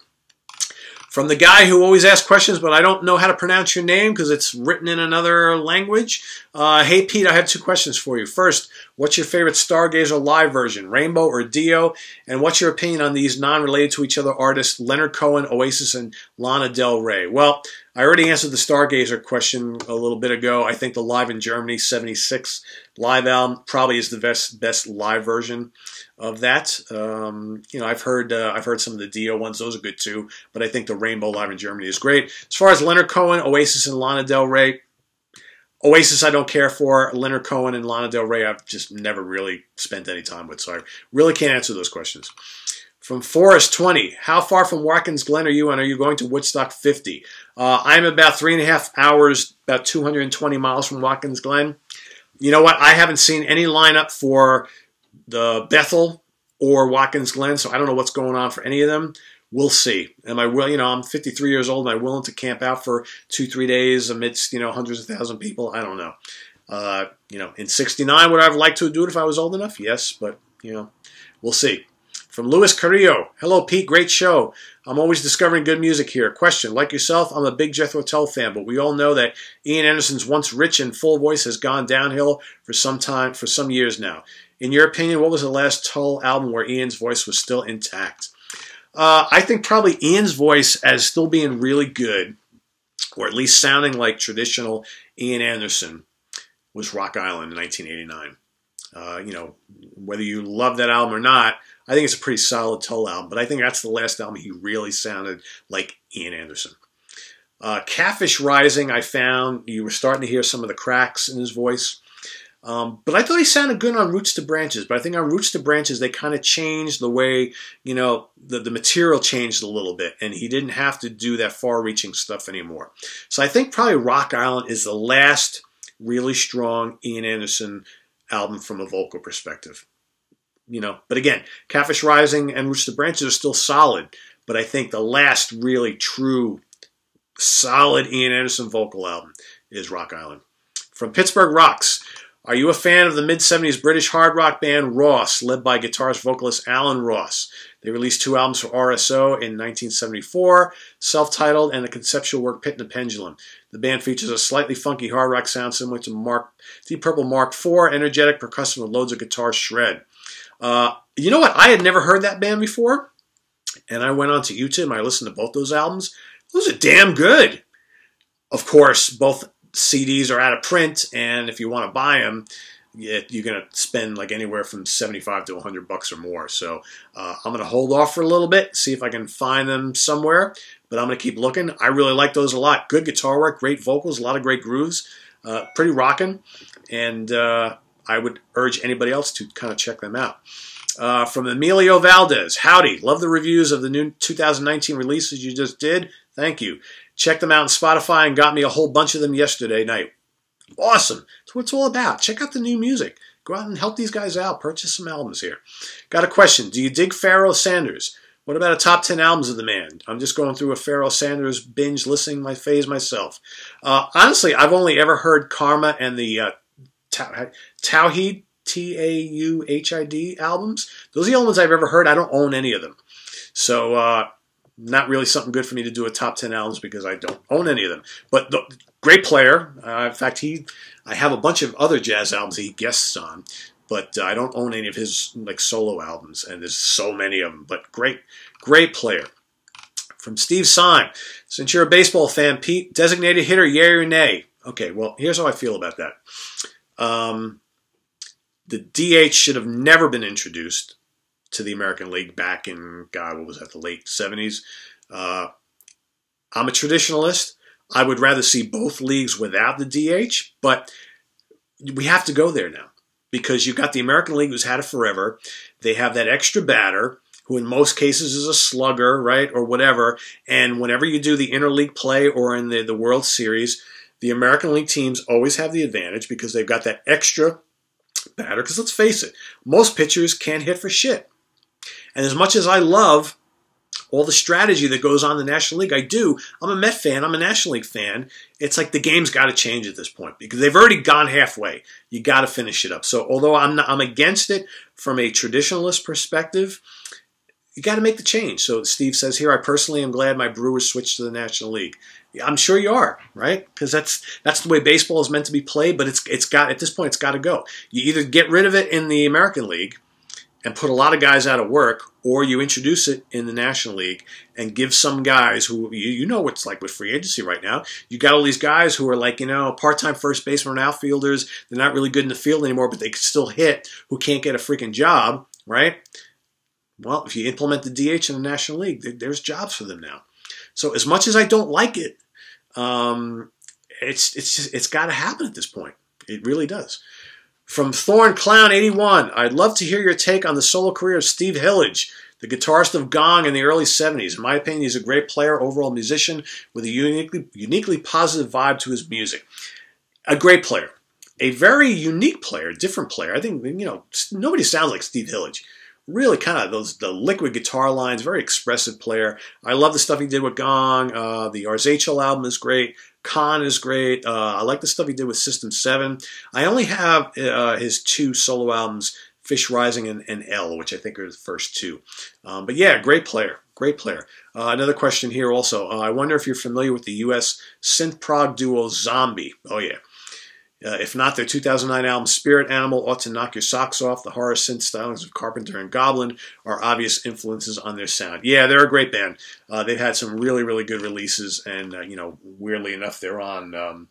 A: From the guy who always asks questions, but I don't know how to pronounce your name because it's written in another language. Hey, Pete, I have 2 questions for you. First, what's your favorite Stargazer live version, Rainbow or Dio? And what's your opinion on these non-related to each other artists, Leonard Cohen, Oasis, and Lana Del Rey? Well, I already answered the Stargazer question a little bit ago. I think the Live in Germany 76 live album probably is the best live version of that. I've heard some of the Dio ones; those are good too. But I think the Rainbow Live in Germany is great. As far as Leonard Cohen, Oasis, and Lana Del Rey, Oasis I don't care for. Leonard Cohen and Lana Del Rey I've just never really spent any time with, so I really can't answer those questions. From Forrest 20, how far from Watkins Glen are you, and are you going to Woodstock 50? I'm about 3.5 hours, about 220 miles from Watkins Glen. You know what? I haven't seen any lineup for the Bethel or Watkins Glen, so I don't know what's going on for any of them. We'll see. Am I willing? I'm 53 years old. Am I willing to camp out for 2-3 days amidst hundreds of thousands of people? I don't know. In '69, would I have liked to do it if I was old enough? Yes, but we'll see. From Luis Carrillo, hello Pete, great show. I'm always discovering good music here. Question: like yourself, I'm a big Jethro Tull fan, but we all know that Ian Anderson's once rich and full voice has gone downhill for some years now. In your opinion, what was the last Tull album where Ian's voice was still intact? I think probably Ian's voice as still being really good, or at least sounding like traditional Ian Anderson, was Rock Island in 1989. Whether you love that album or not, I think it's a pretty solid Tull album, but I think that's the last album he really sounded like Ian Anderson. Catfish Rising, I found you were starting to hear some of the cracks in his voice. But I thought he sounded good on Roots to Branches. But I think on Roots to Branches, they kind of changed the way, the material changed a little bit. And he didn't have to do that far-reaching stuff anymore. So I think probably Rock Island is the last really strong Ian Anderson album from a vocal perspective. But again, Catfish Rising and Roots to Branches are still solid. But I think the last really true, solid Ian Anderson vocal album is Rock Island. From Pittsburgh Rocks, are you a fan of the mid-'70s British hard rock band Ross, led by guitarist vocalist Alan Ross? They released 2 albums for RSO in 1974, self-titled, and the conceptual work Pit and the Pendulum. The band features a slightly funky hard rock sound similar to Deep Purple Mark IV, energetic percussion with loads of guitar shred. You know what? I had never heard that band before, and I went onto YouTube and I listened to both those albums. Those are damn good. Of course, both CDs are out of print, and if you want to buy them, you're going to spend like anywhere from $75 to $100 or more. So I'm going to hold off for a little bit, see if I can find them somewhere, but I'm going to keep looking. I really like those a lot. Good guitar work, great vocals, a lot of great grooves, pretty rocking, and I would urge anybody else to kind of check them out. From Emilio Valdez, howdy, love the reviews of the new 2019 releases you just did. Thank you. Check them out on Spotify and got me a whole bunch of them yesterday night. Awesome. That's what it's all about. Check out the new music. Go out and help these guys out. Purchase some albums here. Got a question. Do you dig Pharoah Sanders? What about a top 10 albums of the man? I'm just going through a Pharoah Sanders binge listening phase myself. Honestly, I've only ever heard Karma and the Tauhid, Tauhid albums. Those are the only ones I've ever heard. I don't own any of them. So, not really something good for me to do a top 10 albums because I don't own any of them. But great player. In fact, I have a bunch of other jazz albums he guests on, but I don't own any of his solo albums, and there's so many of them. But great player. From Steve Syme, since you're a baseball fan, Pete, designated hitter, yay or nay? Okay, well, here's how I feel about that. The DH should have never been introduced to the American League back in, God, what was that, the late 70s. I'm a traditionalist. I would rather see both leagues without the DH, but we have to go there now because you've got the American League who's had it forever. They have that extra batter who in most cases is a slugger, right, or whatever, and whenever you do the interleague play or in the World Series, the American League teams always have the advantage because they've got that extra batter, because let's face it, most pitchers can't hit for shit. And as much as I love all the strategy that goes on in the National League, I do. I'm a Met fan. I'm a National League fan. It's like the game's got to change at this point because they've already gone halfway. You got to finish it up. So although I'm against it from a traditionalist perspective, you got to make the change. So Steve says here, I personally am glad my Brewers switched to the National League. I'm sure you are, right? Because that's the way baseball is meant to be played. But it's got at this point, it's got to go. You either get rid of it in the American League and put a lot of guys out of work, or you introduce it in the National League and give some guys who, you know what's like with free agency right now. You got all these guys who are like, part-time first baseman and outfielders. They're not really good in the field anymore, but they can still hit, who can't get a freaking job, right? Well, if you implement the DH in the National League, there's jobs for them now. So as much as I don't like it, and it's got to happen at this point. It really does. From Thorn Clown 81, I'd love to hear your take on the solo career of Steve Hillage, the guitarist of Gong in the early 70s. In my opinion, he's a great player, overall musician with a uniquely positive vibe to his music. A great player. A very unique player, different player. I think, nobody sounds like Steve Hillage. Really kind of the liquid guitar lines, very expressive player. I love the stuff he did with Gong. The Arzachel album is great. Khan is great. I like the stuff he did with System 7. I only have his 2 solo albums, Fish Rising and L, which I think are the first 2. But yeah, great player. Great player. Another question here also. I wonder if you're familiar with the U.S. synth prog duo Zombie. Oh yeah. If not, their 2009 album Spirit Animal ought to knock your socks off. The horror synth stylings of Carpenter and Goblin are obvious influences on their sound. Yeah, they're a great band. They've had some really, really good releases, and weirdly enough, they're on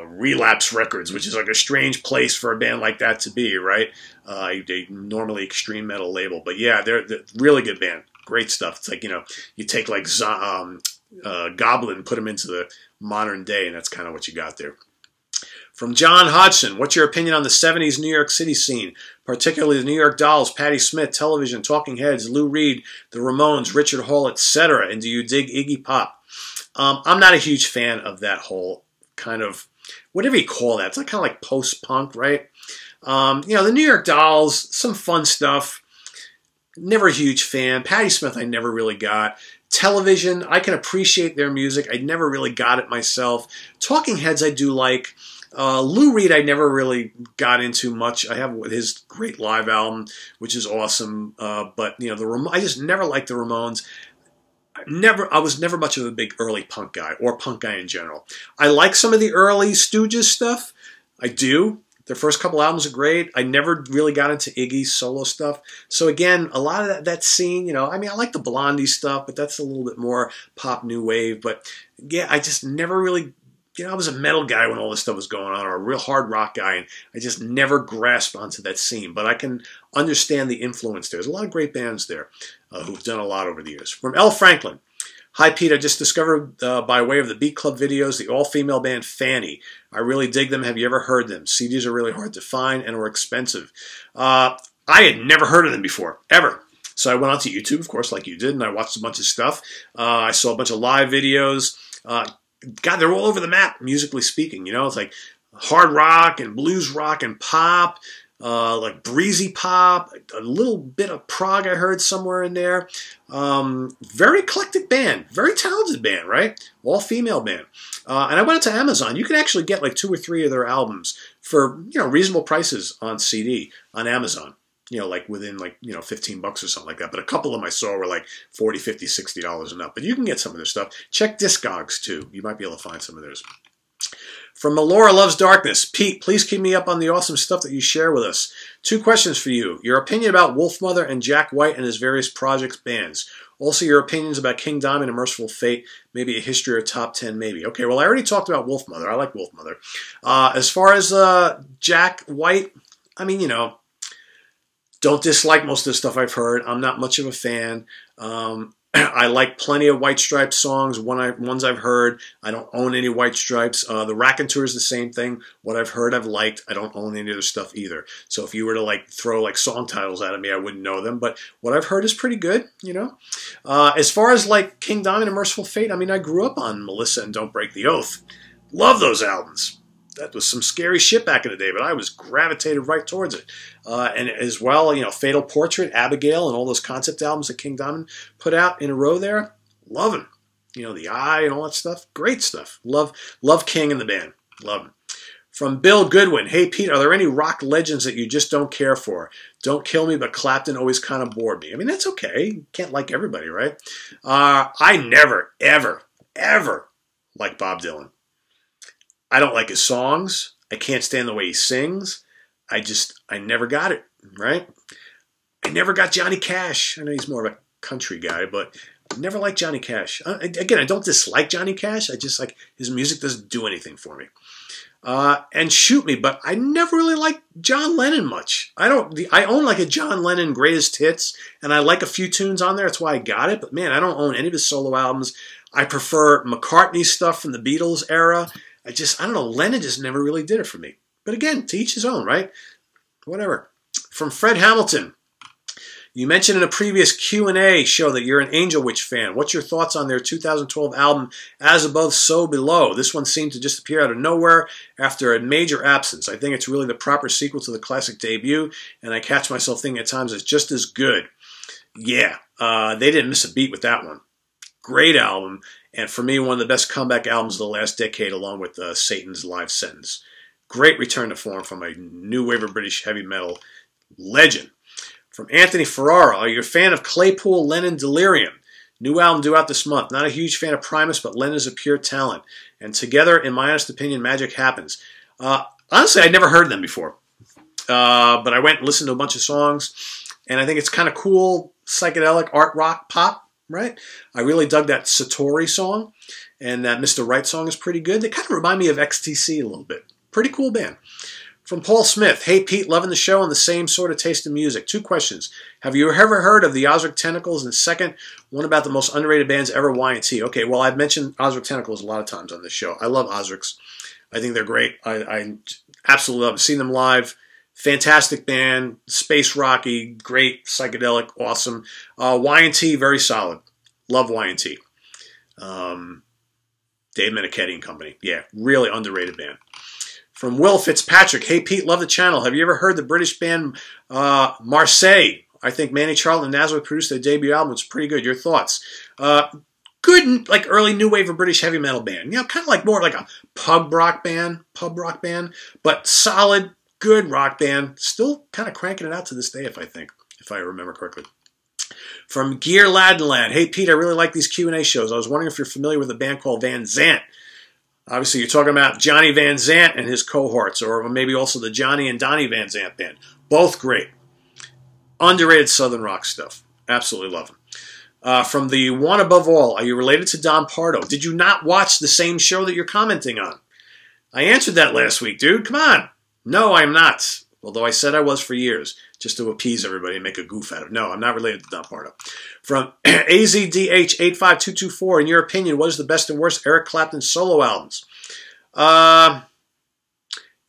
A: Relapse Records, which is like a strange place for a band like that to be, right? They normally extreme metal label, but yeah, they're really good band. Great stuff. It's like you take like Goblin and put them into the modern day, and that's kind of what you got there. From John Hodgson, what's your opinion on the 70s New York City scene, particularly the New York Dolls, Patti Smith, Television, Talking Heads, Lou Reed, the Ramones, Richard Hall, etc., and do you dig Iggy Pop? I'm not a huge fan of that whole kind of, whatever you call that. It's like kind of like post-punk, right? The New York Dolls, some fun stuff. Never a huge fan. Patti Smith I never really got. Television, I can appreciate their music. I never really got it myself. Talking Heads I do like. Lou Reed I never really got into much. I have his great live album, which is awesome. But I just never liked the Ramones. I was never much of a big early punk guy or punk guy in general. I like some of the early Stooges stuff. I do. Their first couple albums are great. I never really got into Iggy's solo stuff. So again, a lot of that scene, I like the Blondie stuff, but that's a little bit more pop new wave. But yeah, I just never really, I was a metal guy when all this stuff was going on, or a real hard rock guy, and I just never grasped onto that scene. But I can understand the influence there. There's a lot of great bands there who've done a lot over the years. From L. Franklin. Hi, Pete. I just discovered by way of the Beat Club videos the all-female band Fanny. I really dig them. Have you ever heard them? CDs are really hard to find and are expensive. I had never heard of them before, ever. So I went onto YouTube, of course, like you did, and I watched a bunch of stuff. I saw a bunch of live videos. God, they're all over the map, musically speaking. It's like hard rock and blues rock and pop. Like breezy pop, a little bit of prog I heard somewhere in there. Very eclectic band, very talented band, right? All female band. And I went into Amazon. You can actually get like 2 or 3 of their albums for reasonable prices on CD on Amazon. Like within $15 or something like that. But a couple of them I saw were like $40, $50, $60 and up. But you can get some of their stuff. Check Discogs too. You might be able to find some of theirs. From Melora Loves Darkness. Pete, please keep me up on the awesome stuff that you share with us. 2 questions for you. Your opinion about Wolfmother and Jack White and his various projects, bands. Also, your opinions about King Diamond and Merciful Fate. Maybe a history or top 10, maybe. Okay, well, I already talked about Wolfmother. I like Wolfmother. As far as Jack White, don't dislike most of the stuff I've heard. I'm not much of a fan. I like plenty of White Stripes songs, ones I've heard. I don't own any White Stripes. The Raconteur is the same thing. What I've heard, I've liked. I don't own any other stuff either. So if you were to throw song titles at me, I wouldn't know them. But what I've heard is pretty good, As far as King Diamond and Merciful Fate, I grew up on Melissa and Don't Break the Oath. Love those albums. That was some scary shit back in the day, but I was gravitated right towards it. And as well, Fatal Portrait, Abigail, and all those concept albums that King Diamond put out in a row there. Love them. The Eye and all that stuff. Great stuff. Love King and the band. Love them. From Bill Goodwin. Hey, Pete, are there any rock legends that you just don't care for? Don't Kill Me, but Clapton always kind of bored me. That's okay. You can't like everybody, right? I never, ever, ever liked Bob Dylan. I don't like his songs. I can't stand the way he sings. I never got it, right? I never got Johnny Cash. I know he's more of a country guy, but I never liked Johnny Cash. Again, I don't dislike Johnny Cash. I just his music doesn't do anything for me. And shoot me, but I never really liked John Lennon much. I own a John Lennon greatest hits, and I like a few tunes on there. That's why I got it. But man, I don't own any of his solo albums. I prefer McCartney's stuff from the Beatles era. I don't know, Lennon just never really did it for me. But again, to each his own, right? Whatever. From Fred Hamilton. You mentioned in a previous Q&A show that you're an Angel Witch fan. What's your thoughts on their 2012 album, As Above, So Below? This one seemed to just appear out of nowhere after a major absence. I think it's really the proper sequel to the classic debut, and I catch myself thinking at times it's just as good. Yeah, they didn't miss a beat with that one. Great album, and for me, one of the best comeback albums of the last decade, along with Satan's Live Sentence. Great return to form from a new wave of British heavy metal legend. From Anthony Ferrara, are you a fan of Claypool Lennon Delirium? New album due out this month. Not a huge fan of Primus, but Lennon is a pure talent. And together, in my honest opinion, magic happens. Honestly, I'd never heard them before. But I went and listened to a bunch of songs, and I think it's kind of cool, psychedelic, art rock, pop, right? I really dug that Satori song, and that Mr. Right song is pretty good. They kind of remind me of XTC a little bit. Pretty cool band. From Paul Smith, hey Pete, loving the show and the same sort of taste in music. 2 questions. Have you ever heard of the Ozric Tentacles? And second, one about the most underrated bands ever, Y&T. Okay, well, I've mentioned Ozric Tentacles a lot of times on this show. I love Ozrics. I think they're great. I absolutely love them. Seen them live. Fantastic band. Space rocky. Great. Psychedelic. Awesome. Y&T, very solid. Love Y&T. Dave Meniketti and company. Yeah, really underrated band. From Will Fitzpatrick, hey Pete, love the channel. Have you ever heard the British band Marseille? I think Manny Charlton and Nazareth produced their debut album. It's pretty good. Your thoughts? Good, like early new wave of British heavy metal band. You know, kind of like more like a pub rock band, but solid, good rock band. Still kind of cranking it out to this day, if I remember correctly. From Gear Lad, hey Pete, I really like these Q&A shows. I was wondering if you're familiar with a band called Van Zant. Obviously, you're talking about Johnny Van Zant and his cohorts, or maybe also the Johnny and Donnie Van Zant band. Both great. Underrated Southern rock stuff. Absolutely love them. From the One Above All, are you related to Don Pardo? Did you not watch the same show that you're commenting on? I answered that last week, dude. Come on. No, I'm not. Although I said I was for years, just to appease everybody and make a goof out of it. No, I'm not related to Don Pardo. From AZDH85224, in your opinion, what is the best and worst Eric Clapton solo albums? You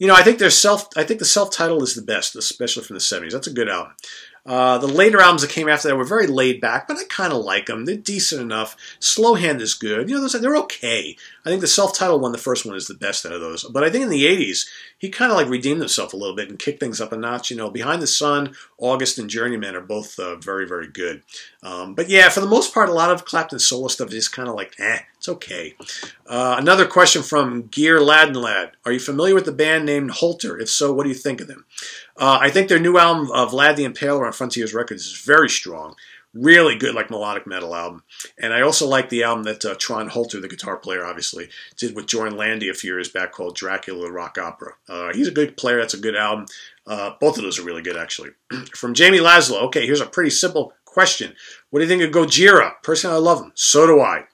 A: know, I think the self-titled is the best, especially from the 70s. That's a good album. The later albums that came after that were very laid back, but I kind of like them. They're decent enough. Slow Hand is good. You know, they're okay. I think the self-titled one, the first one, is the best out of those. But I think in the 80s, he kind of like redeemed himself a little bit and kicked things up a notch. You know, Behind the Sun, August, and Journeyman are both very, very good. But yeah, for the most part, a lot of Clapton's solo stuff is just kind of like, it's okay. Another question from Gear Lad. Are you familiar with the band named Holter? If so, what do you think of them? I think their new album, Vlad the Impaler on Frontiers Records, is very strong. Really good, like, melodic metal album. And I also like the album that Tron Holter, the guitar player, obviously, did with Jorn Landy a few years back called Dracula Rock Opera. He's a good player. That's a good album. Both of those are really good, actually. From Jamie Laszlo, okay, here's a pretty simple question. What do you think of Gojira? Personally, I love them. So do I.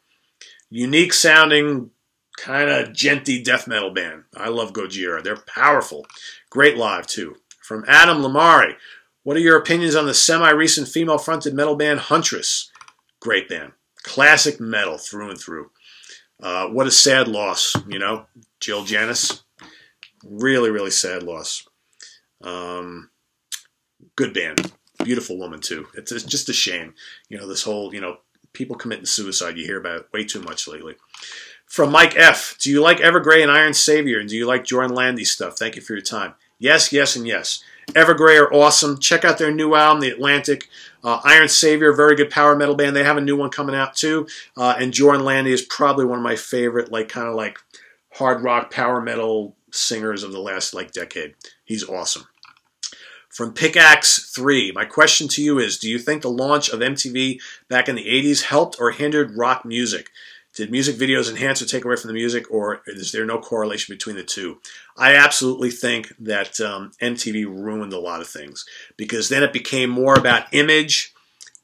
A: Unique sounding, kind of genty death metal band. I love Gojira. They're powerful. Great live, too. From Adam Lamari, what are your opinions on the semi-recent female-fronted metal band Huntress? Great band. Classic metal through and through. What a sad loss, you know? Jill Janis. Really, really sad loss. Good band. Beautiful woman, too. It's just a shame. You know, this whole, you know, people committing suicide. You hear about it way too much lately. From Mike F. Do you like Evergrey and Iron Savior? And do you like Jorn Landy's stuff? Thank you for your time. Yes, yes, and yes. Evergrey are awesome. Check out their new album, The Atlantic. Iron Savior, very good power metal band. They have a new one coming out, too. And Jorn Landy is probably one of my favorite, like, kind of like hard rock power metal singers of the last, like, decade. He's awesome. From Pickaxe 3, my question to you is, do you think the launch of MTV back in the 80s helped or hindered rock music? Did music videos enhance or take away from the music, or is there no correlation between the two? I absolutely think that MTV ruined a lot of things, because then it became more about image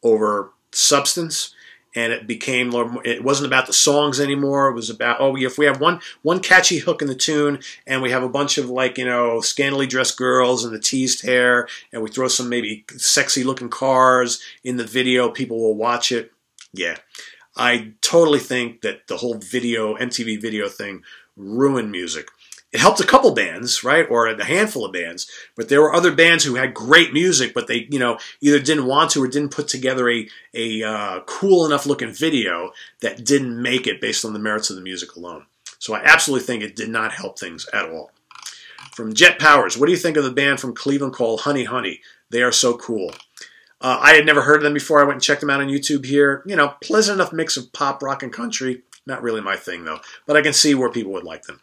A: over substance, and it wasn't about the songs anymore. It was about, if we have one catchy hook in the tune, and we have a bunch of, like, you know, scantily dressed girls and the teased hair, and we throw some maybe sexy looking cars in the video, people will watch it. Yeah. I totally think that the whole MTV video thing ruined music. It helped a couple bands, right, or a handful of bands, but there were other bands who had great music, but they, either didn't want to or didn't put together a cool enough looking video that didn't make it based on the merits of the music alone. So I absolutely think it did not help things at all. From Jet Powers, what do you think of the band from Cleveland called Honey Honey? They are so cool. I had never heard of them before. I went and checked them out on YouTube here. Pleasant enough mix of pop, rock, and country. Not really my thing, though. But I can see where people would like them.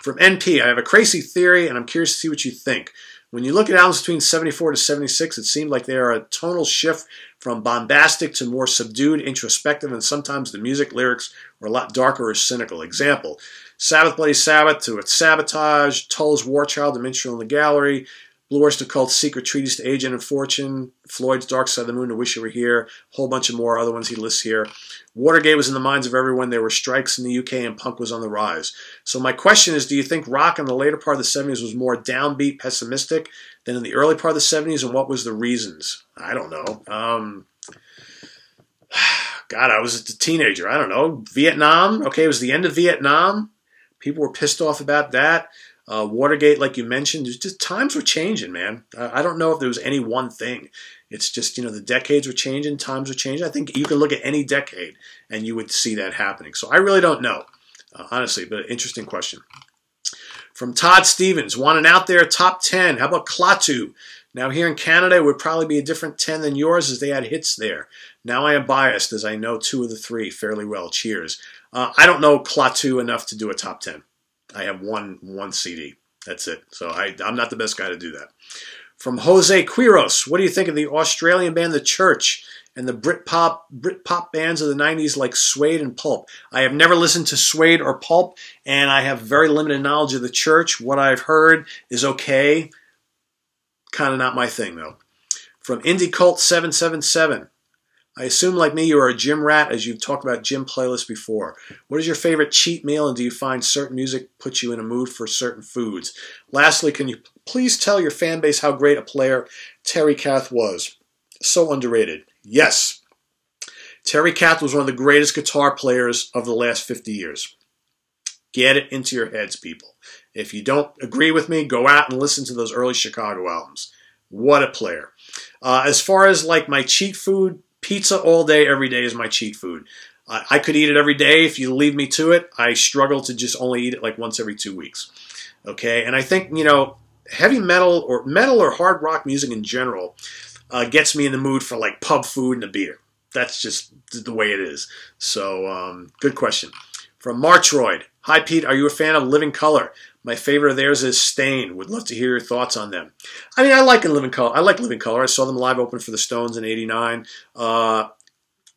A: From NP, I have a crazy theory, and I'm curious to see what you think. When you look at albums between 74 to 76, it seemed like they are a tonal shift from bombastic to more subdued, introspective, and sometimes the music lyrics were a lot darker or cynical. Example, Sabbath Bloody Sabbath to its Sabotage, Tull's War Child, The Minstrel in the Gallery, Blue Oyster Cult's Secret Treatise to Agent and Fortune, Floyd's Dark Side of the Moon to Wish You Were Here, a whole bunch of more other ones he lists here. Watergate was in the minds of everyone. There were strikes in the UK and punk was on the rise. So my question is, do you think rock in the later part of the 70s was more downbeat, pessimistic than in the early part of the 70s, and what was the reasons? I don't know. God, I was a teenager. I don't know. Vietnam? Okay, it was the end of Vietnam. People were pissed off about that. Watergate, like you mentioned, just times were changing, man. I don't know if there was any one thing. It's just, the decades were changing, times were changing. I think you can look at any decade and you would see that happening. So I really don't know, honestly, but interesting question. From Todd Stevens, want an out there top 10. How about Klaatu? Now here in Canada, it would probably be a different 10 than yours as they had hits there. Now I am biased as I know 2 of the 3 fairly well. Cheers. I don't know Klaatu enough to do a top 10. I have one CD. That's it. So I'm not the best guy to do that. From Jose Quiros, what do you think of the Australian band The Church and the Britpop bands of the 90s like Suede and Pulp? I have never listened to Suede or Pulp, and I have very limited knowledge of The Church. What I've heard is okay. Kind of not my thing, though. From Indie Cult 777. I assume, like me, you are a gym rat, as you've talked about gym playlists before. What is your favorite cheat meal, and do you find certain music puts you in a mood for certain foods? Lastly, can you please tell your fan base how great a player Terry Kath was? So underrated. Yes. Terry Kath was one of the greatest guitar players of the last 50 years. Get it into your heads, people. If you don't agree with me, go out and listen to those early Chicago albums. What a player. As far as like my cheat food, pizza all day, every day is my cheat food. I could eat it every day if you leave me to it. I struggle to just only eat it like once every 2 weeks. Okay, and I think, heavy metal or hard rock music in general gets me in the mood for like pub food and a beer. That's just the way it is. So, good question. From Martroid. Hi, Pete. Are you a fan of Living Colour? My favorite of theirs is Stain. Would love to hear your thoughts on them. I mean, I like Living Colour. I saw them live open for the Stones in '89.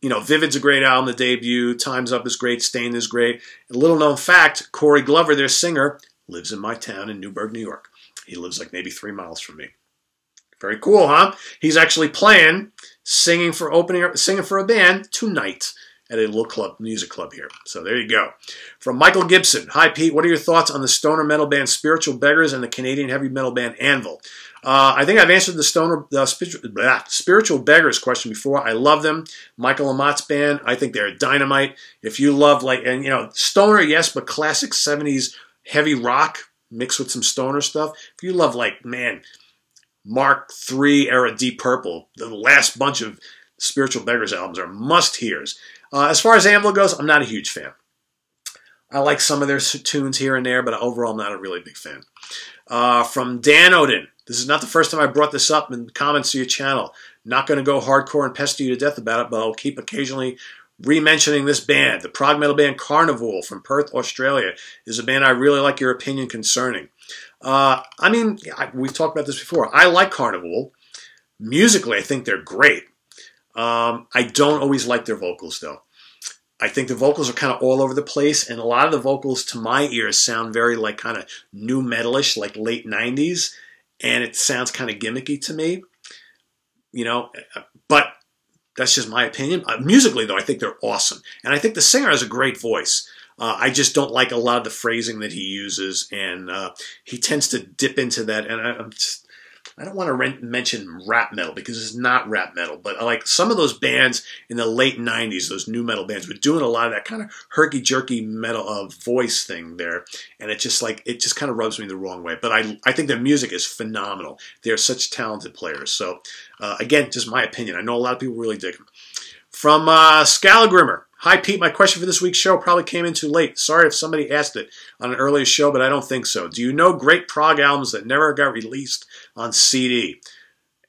A: Vivid's a great album, the debut. Time's Up is great. Stain is great. A little known fact, Corey Glover, their singer, lives in my town in Newburgh, New York. He lives like maybe 3 miles from me. Very cool, huh? He's actually singing for a band tonight at a little music club here. So there you go. From Michael Gibson. Hi, Pete. What are your thoughts on the stoner metal band Spiritual Beggars and the Canadian heavy metal band Anvil? I think I've answered the Spiritual Beggars question before. I love them. Michael Amott's band. I think they're dynamite. If you love stoner, yes, but classic 70s heavy rock mixed with some stoner stuff. If you love Mark III era Deep Purple, the last bunch of Spiritual Beggars albums are must-hears. As far as Anvil goes, I'm not a huge fan. I like some of their tunes here and there, but overall I'm not a really big fan. From Dan Odin. This is not the first time I brought this up in comments to your channel. Not going to go hardcore and pester you to death about it, but I'll keep occasionally re-mentioning this band. The prog metal band Carnival from Perth, Australia is a band I really like your opinion concerning. We've talked about this before. I like Carnival. Musically, I think they're great. I don't always like their vocals, though. I think the vocals are kind of all over the place, and a lot of the vocals, to my ears, sound very kind of new metalish, like late 90s, and it sounds kind of gimmicky to me, but that's just my opinion. Musically, though, I think they're awesome, and I think the singer has a great voice. I just don't like a lot of the phrasing that he uses, and he tends to dip into that, and I don't want to mention rap metal because it's not rap metal, but I like some of those bands in the late 90s, those new metal bands, were doing a lot of that kind of herky-jerky metal voice thing there, and it just kind of rubs me the wrong way. But I think their music is phenomenal. They're such talented players. So, again, just my opinion. I know a lot of people really dig them. From Scalagrimmer. Hi, Pete. My question for this week's show probably came in too late. Sorry if somebody asked it on an earlier show, but I don't think so. Do you know great prog albums that never got released on CD?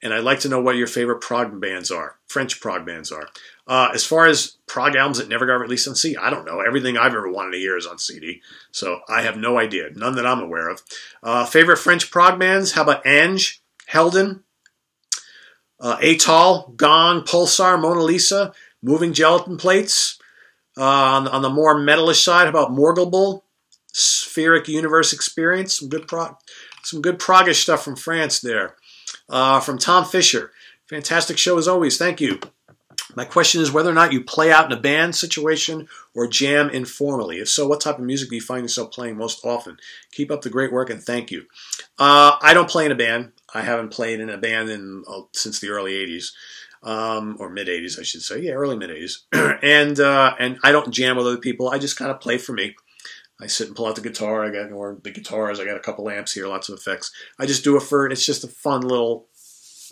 A: And I'd like to know what your favorite prog bands are, French prog bands are. As far as prog albums that never got released on CD, I don't know. Everything I've ever wanted to hear is on CD, so I have no idea. None that I'm aware of. Favorite French prog bands? How about Ange, Helden, Tull, Gong, Pulsar, Mona Lisa, Moving Gelatin Plates. On the more metalish side, how about Morgulbull, Spheric Universe Experience, some good proggish stuff from France there. From Tom Fisher, fantastic show as always. Thank you. My question is whether or not you play out in a band situation or jam informally. If so, what type of music do you find yourself playing most often? Keep up the great work and thank you. I don't play in a band. I haven't played in a band since the early 80s. Or mid-80s, I should say. Yeah, early mid-80s. and I don't jam with other people. I just kind of play for me. I sit and pull out the guitar. I got the guitars. I got a couple amps here, lots of effects. I just do it it's just a fun little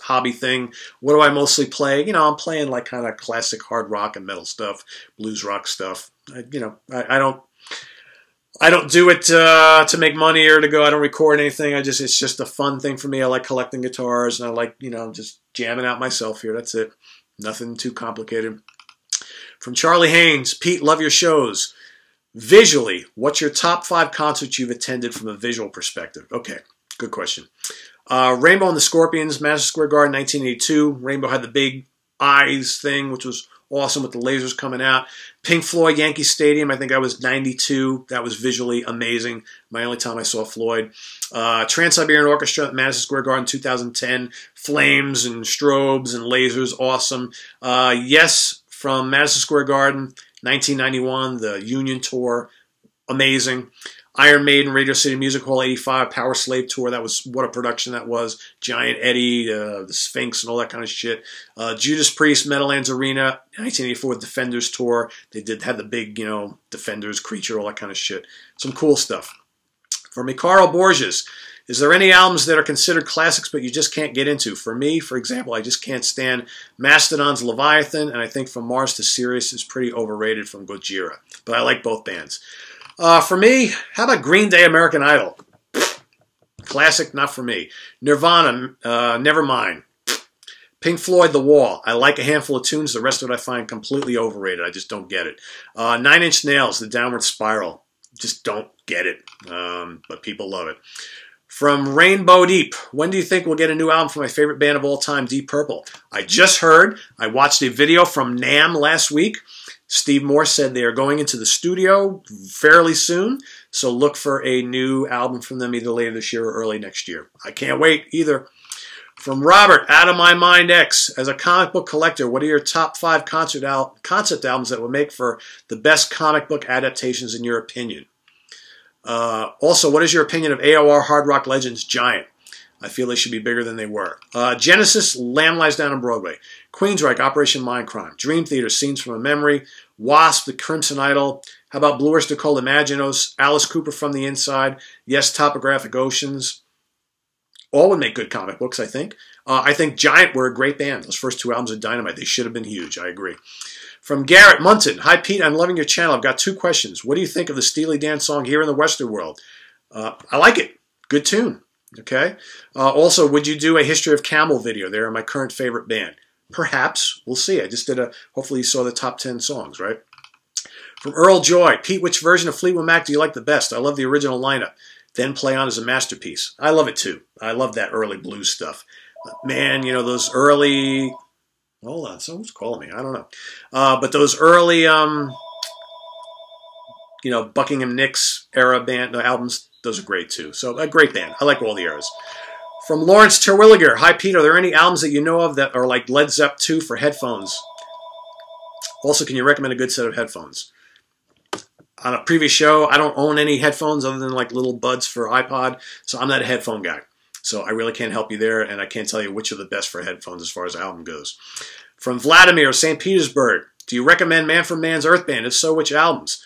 A: hobby thing. What do I mostly play? I'm playing like kind of classic hard rock and metal stuff, blues rock stuff. I don't do it to make money or to go. I don't record anything. It's just a fun thing for me. I like collecting guitars and I like, just jamming out myself here. That's it. Nothing too complicated. From Charlie Haynes, Pete, love your shows. Visually, what's your top 5 concerts you've attended from a visual perspective? Okay, good question. Rainbow and the Scorpions, Madison Square Garden, 1982. Rainbow had the big eyes thing, which was awesome with the lasers coming out. Pink Floyd, Yankee Stadium, I think I was 92. That was visually amazing. My only time I saw Floyd. Trans-Siberian Orchestra at Madison Square Garden, 2010. Flames and strobes and lasers, awesome. Yes, from Madison Square Garden, 1991, the Union Tour, amazing. Iron Maiden, Radio City Music Hall, 85, Power Slave Tour. What a production that was. Giant Eddie, the Sphinx, and all that kind of shit. Judas Priest, Meadowlands Arena, 1984, Defenders Tour. They had the big, Defenders, Creature, all that kind of shit. Some cool stuff. For Mikaro Borges, is there any albums that are considered classics but you just can't get into? For me, for example, I just can't stand Mastodon's Leviathan, and I think From Mars to Sirius is pretty overrated from Gojira. But I like both bands. For me, how about Green Day, American Idol? Classic, not for me. Nirvana, Nevermind. Pink Floyd, The Wall. I like a handful of tunes. The rest of it I find completely overrated. I just don't get it. 9 Inch Nails, The Downward Spiral. Just don't get it. But people love it. From Rainbow Deep, when do you think we'll get a new album from my favorite band of all time, Deep Purple? I just heard. I watched a video from NAMM last week. Steve Moore said they are going into the studio fairly soon, so look for a new album from them either later this year or early next year. I can't wait either. From Robert, Out of My Mind X, as a comic book collector, what are your top 5 concept albums that will make for the best comic book adaptations in your opinion? Also, what is your opinion of AOR Hard Rock Legends Giant? I feel they should be bigger than they were. Genesis, Lamb Lies Down on Broadway. Queensryche, Operation Mindcrime. Dream Theater, Scenes from a Memory. Wasp, The Crimson Idol. How about Blue Oyster Cult, Imaginos. Alice Cooper, From the Inside. Yes, Topographic Oceans. All would make good comic books, I think. I think Giant were a great band. Those first 2 albums of Dynamite, they should have been huge. I agree. From Garrett Munton. Hi, Pete. I'm loving your channel. I've got 2 questions. What do you think of the Steely Dan song Here in the Western World? I like it. Good tune. Okay. Also, would you do a History of Camel video? They're my current favorite band. Perhaps. We'll see. I just did hopefully you saw the top 10 songs, right? From Earl Joy. Pete, which version of Fleetwood Mac do you like the best? I love the original lineup. Then Play On is a masterpiece. I love it too. I love that early blues stuff. Man, those early... Hold on. Someone's calling me. I don't know. But those early, Buckingham Nicks era band albums, those are great too. So a great band. I like all the eras. From Lawrence Terwilliger. Hi, Pete. Are there any albums that you know of that are like Led Zepp 2 for headphones? Also, can you recommend a good set of headphones? On a previous show, I don't own any headphones other than like little buds for iPod, so I'm not a headphone guy. So I really can't help you there, and I can't tell you which are the best for headphones as far as album goes. From Vladimir, St. Petersburg, do you recommend Man for Man's Earth Band? If so, which albums?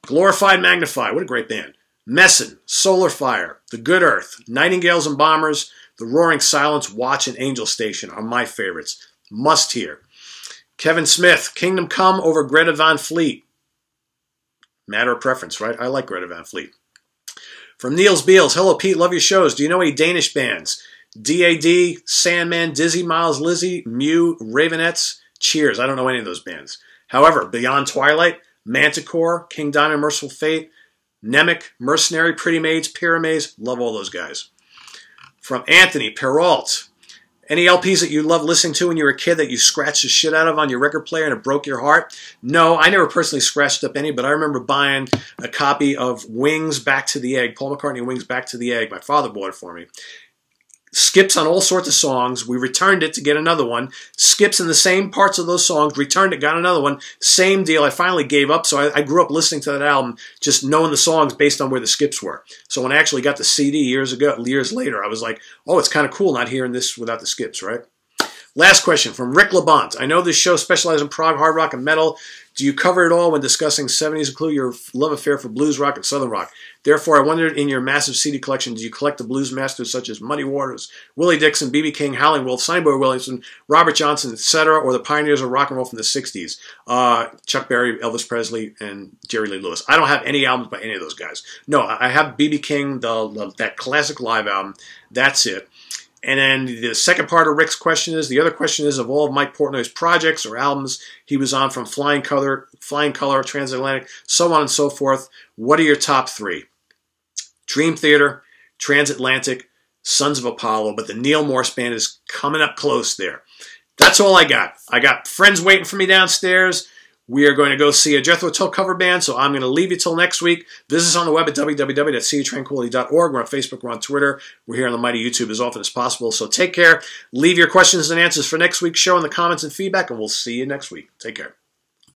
A: Glorified Magnify, what a great band. Messin, Solar Fire, The Good Earth, Nightingales and Bombers, The Roaring Silence, Watch, and Angel Station are my favorites. Must hear. Kevin Smith, Kingdom Come over Greta Van Fleet. Matter of preference, right? I like Greta Van Fleet. From Niels Beals, hello Pete, love your shows. Do you know any Danish bands? DAD, Sandman, Dizzy Miles, Lizzie, Mew, Ravenettes, Cheers. I don't know any of those bands. However, Beyond Twilight, Manticore, King Diamond, Merciful Fate, Nemec, Mercenary, Pretty Maids, Pyramids, love all those guys. From Anthony Perrault, any LPs that you loved listening to when you were a kid that you scratched the shit out of on your record player and it broke your heart? No, I never personally scratched up any, but I remember buying a copy of Wings Back to the Egg, Paul McCartney Wings Back to the Egg. My father bought it for me. Skips on all sorts of songs. We returned it to get another one. Skips in the same parts of those songs. Returned it, got another one. Same deal. I finally gave up. So I grew up listening to that album, just knowing the songs based on where the skips were. So when I actually got the CD years later, I was like, oh, it's kind of cool not hearing this without the skips, right? Last question from Rick Labont. I know this show specializes in prog, hard rock, and metal. Do you cover it all when discussing 70s, include your love affair for blues rock and southern rock? Therefore, I wondered, in your massive CD collection, do you collect the blues masters such as Muddy Waters, Willie Dixon, B.B. King, Howlin' Wolf, Sonny Boy Williamson, Robert Johnson, etc., or the pioneers of rock and roll from the 60s? Chuck Berry, Elvis Presley, and Jerry Lee Lewis. I don't have any albums by any of those guys. No, I have B.B. King, that classic live album. That's it. And then the second part of Rick's question is, the other question is, of all of Mike Portnoy's projects or albums he was on, from Flying Color, Transatlantic, so on and so forth, what are your top three? Dream Theater, Transatlantic, Sons of Apollo, but the Neil Morse Band is coming up close there. That's all I got. I got friends waiting for me downstairs. We are going to go see a Jethro Tull cover band, so I'm going to leave you till next week. Visit us on the web at www.seatranquility.org. We're on Facebook, we're on Twitter. We're here on the mighty YouTube as often as possible. So take care. Leave your questions and answers for next week's show in the comments and feedback, and we'll see you next week. Take care.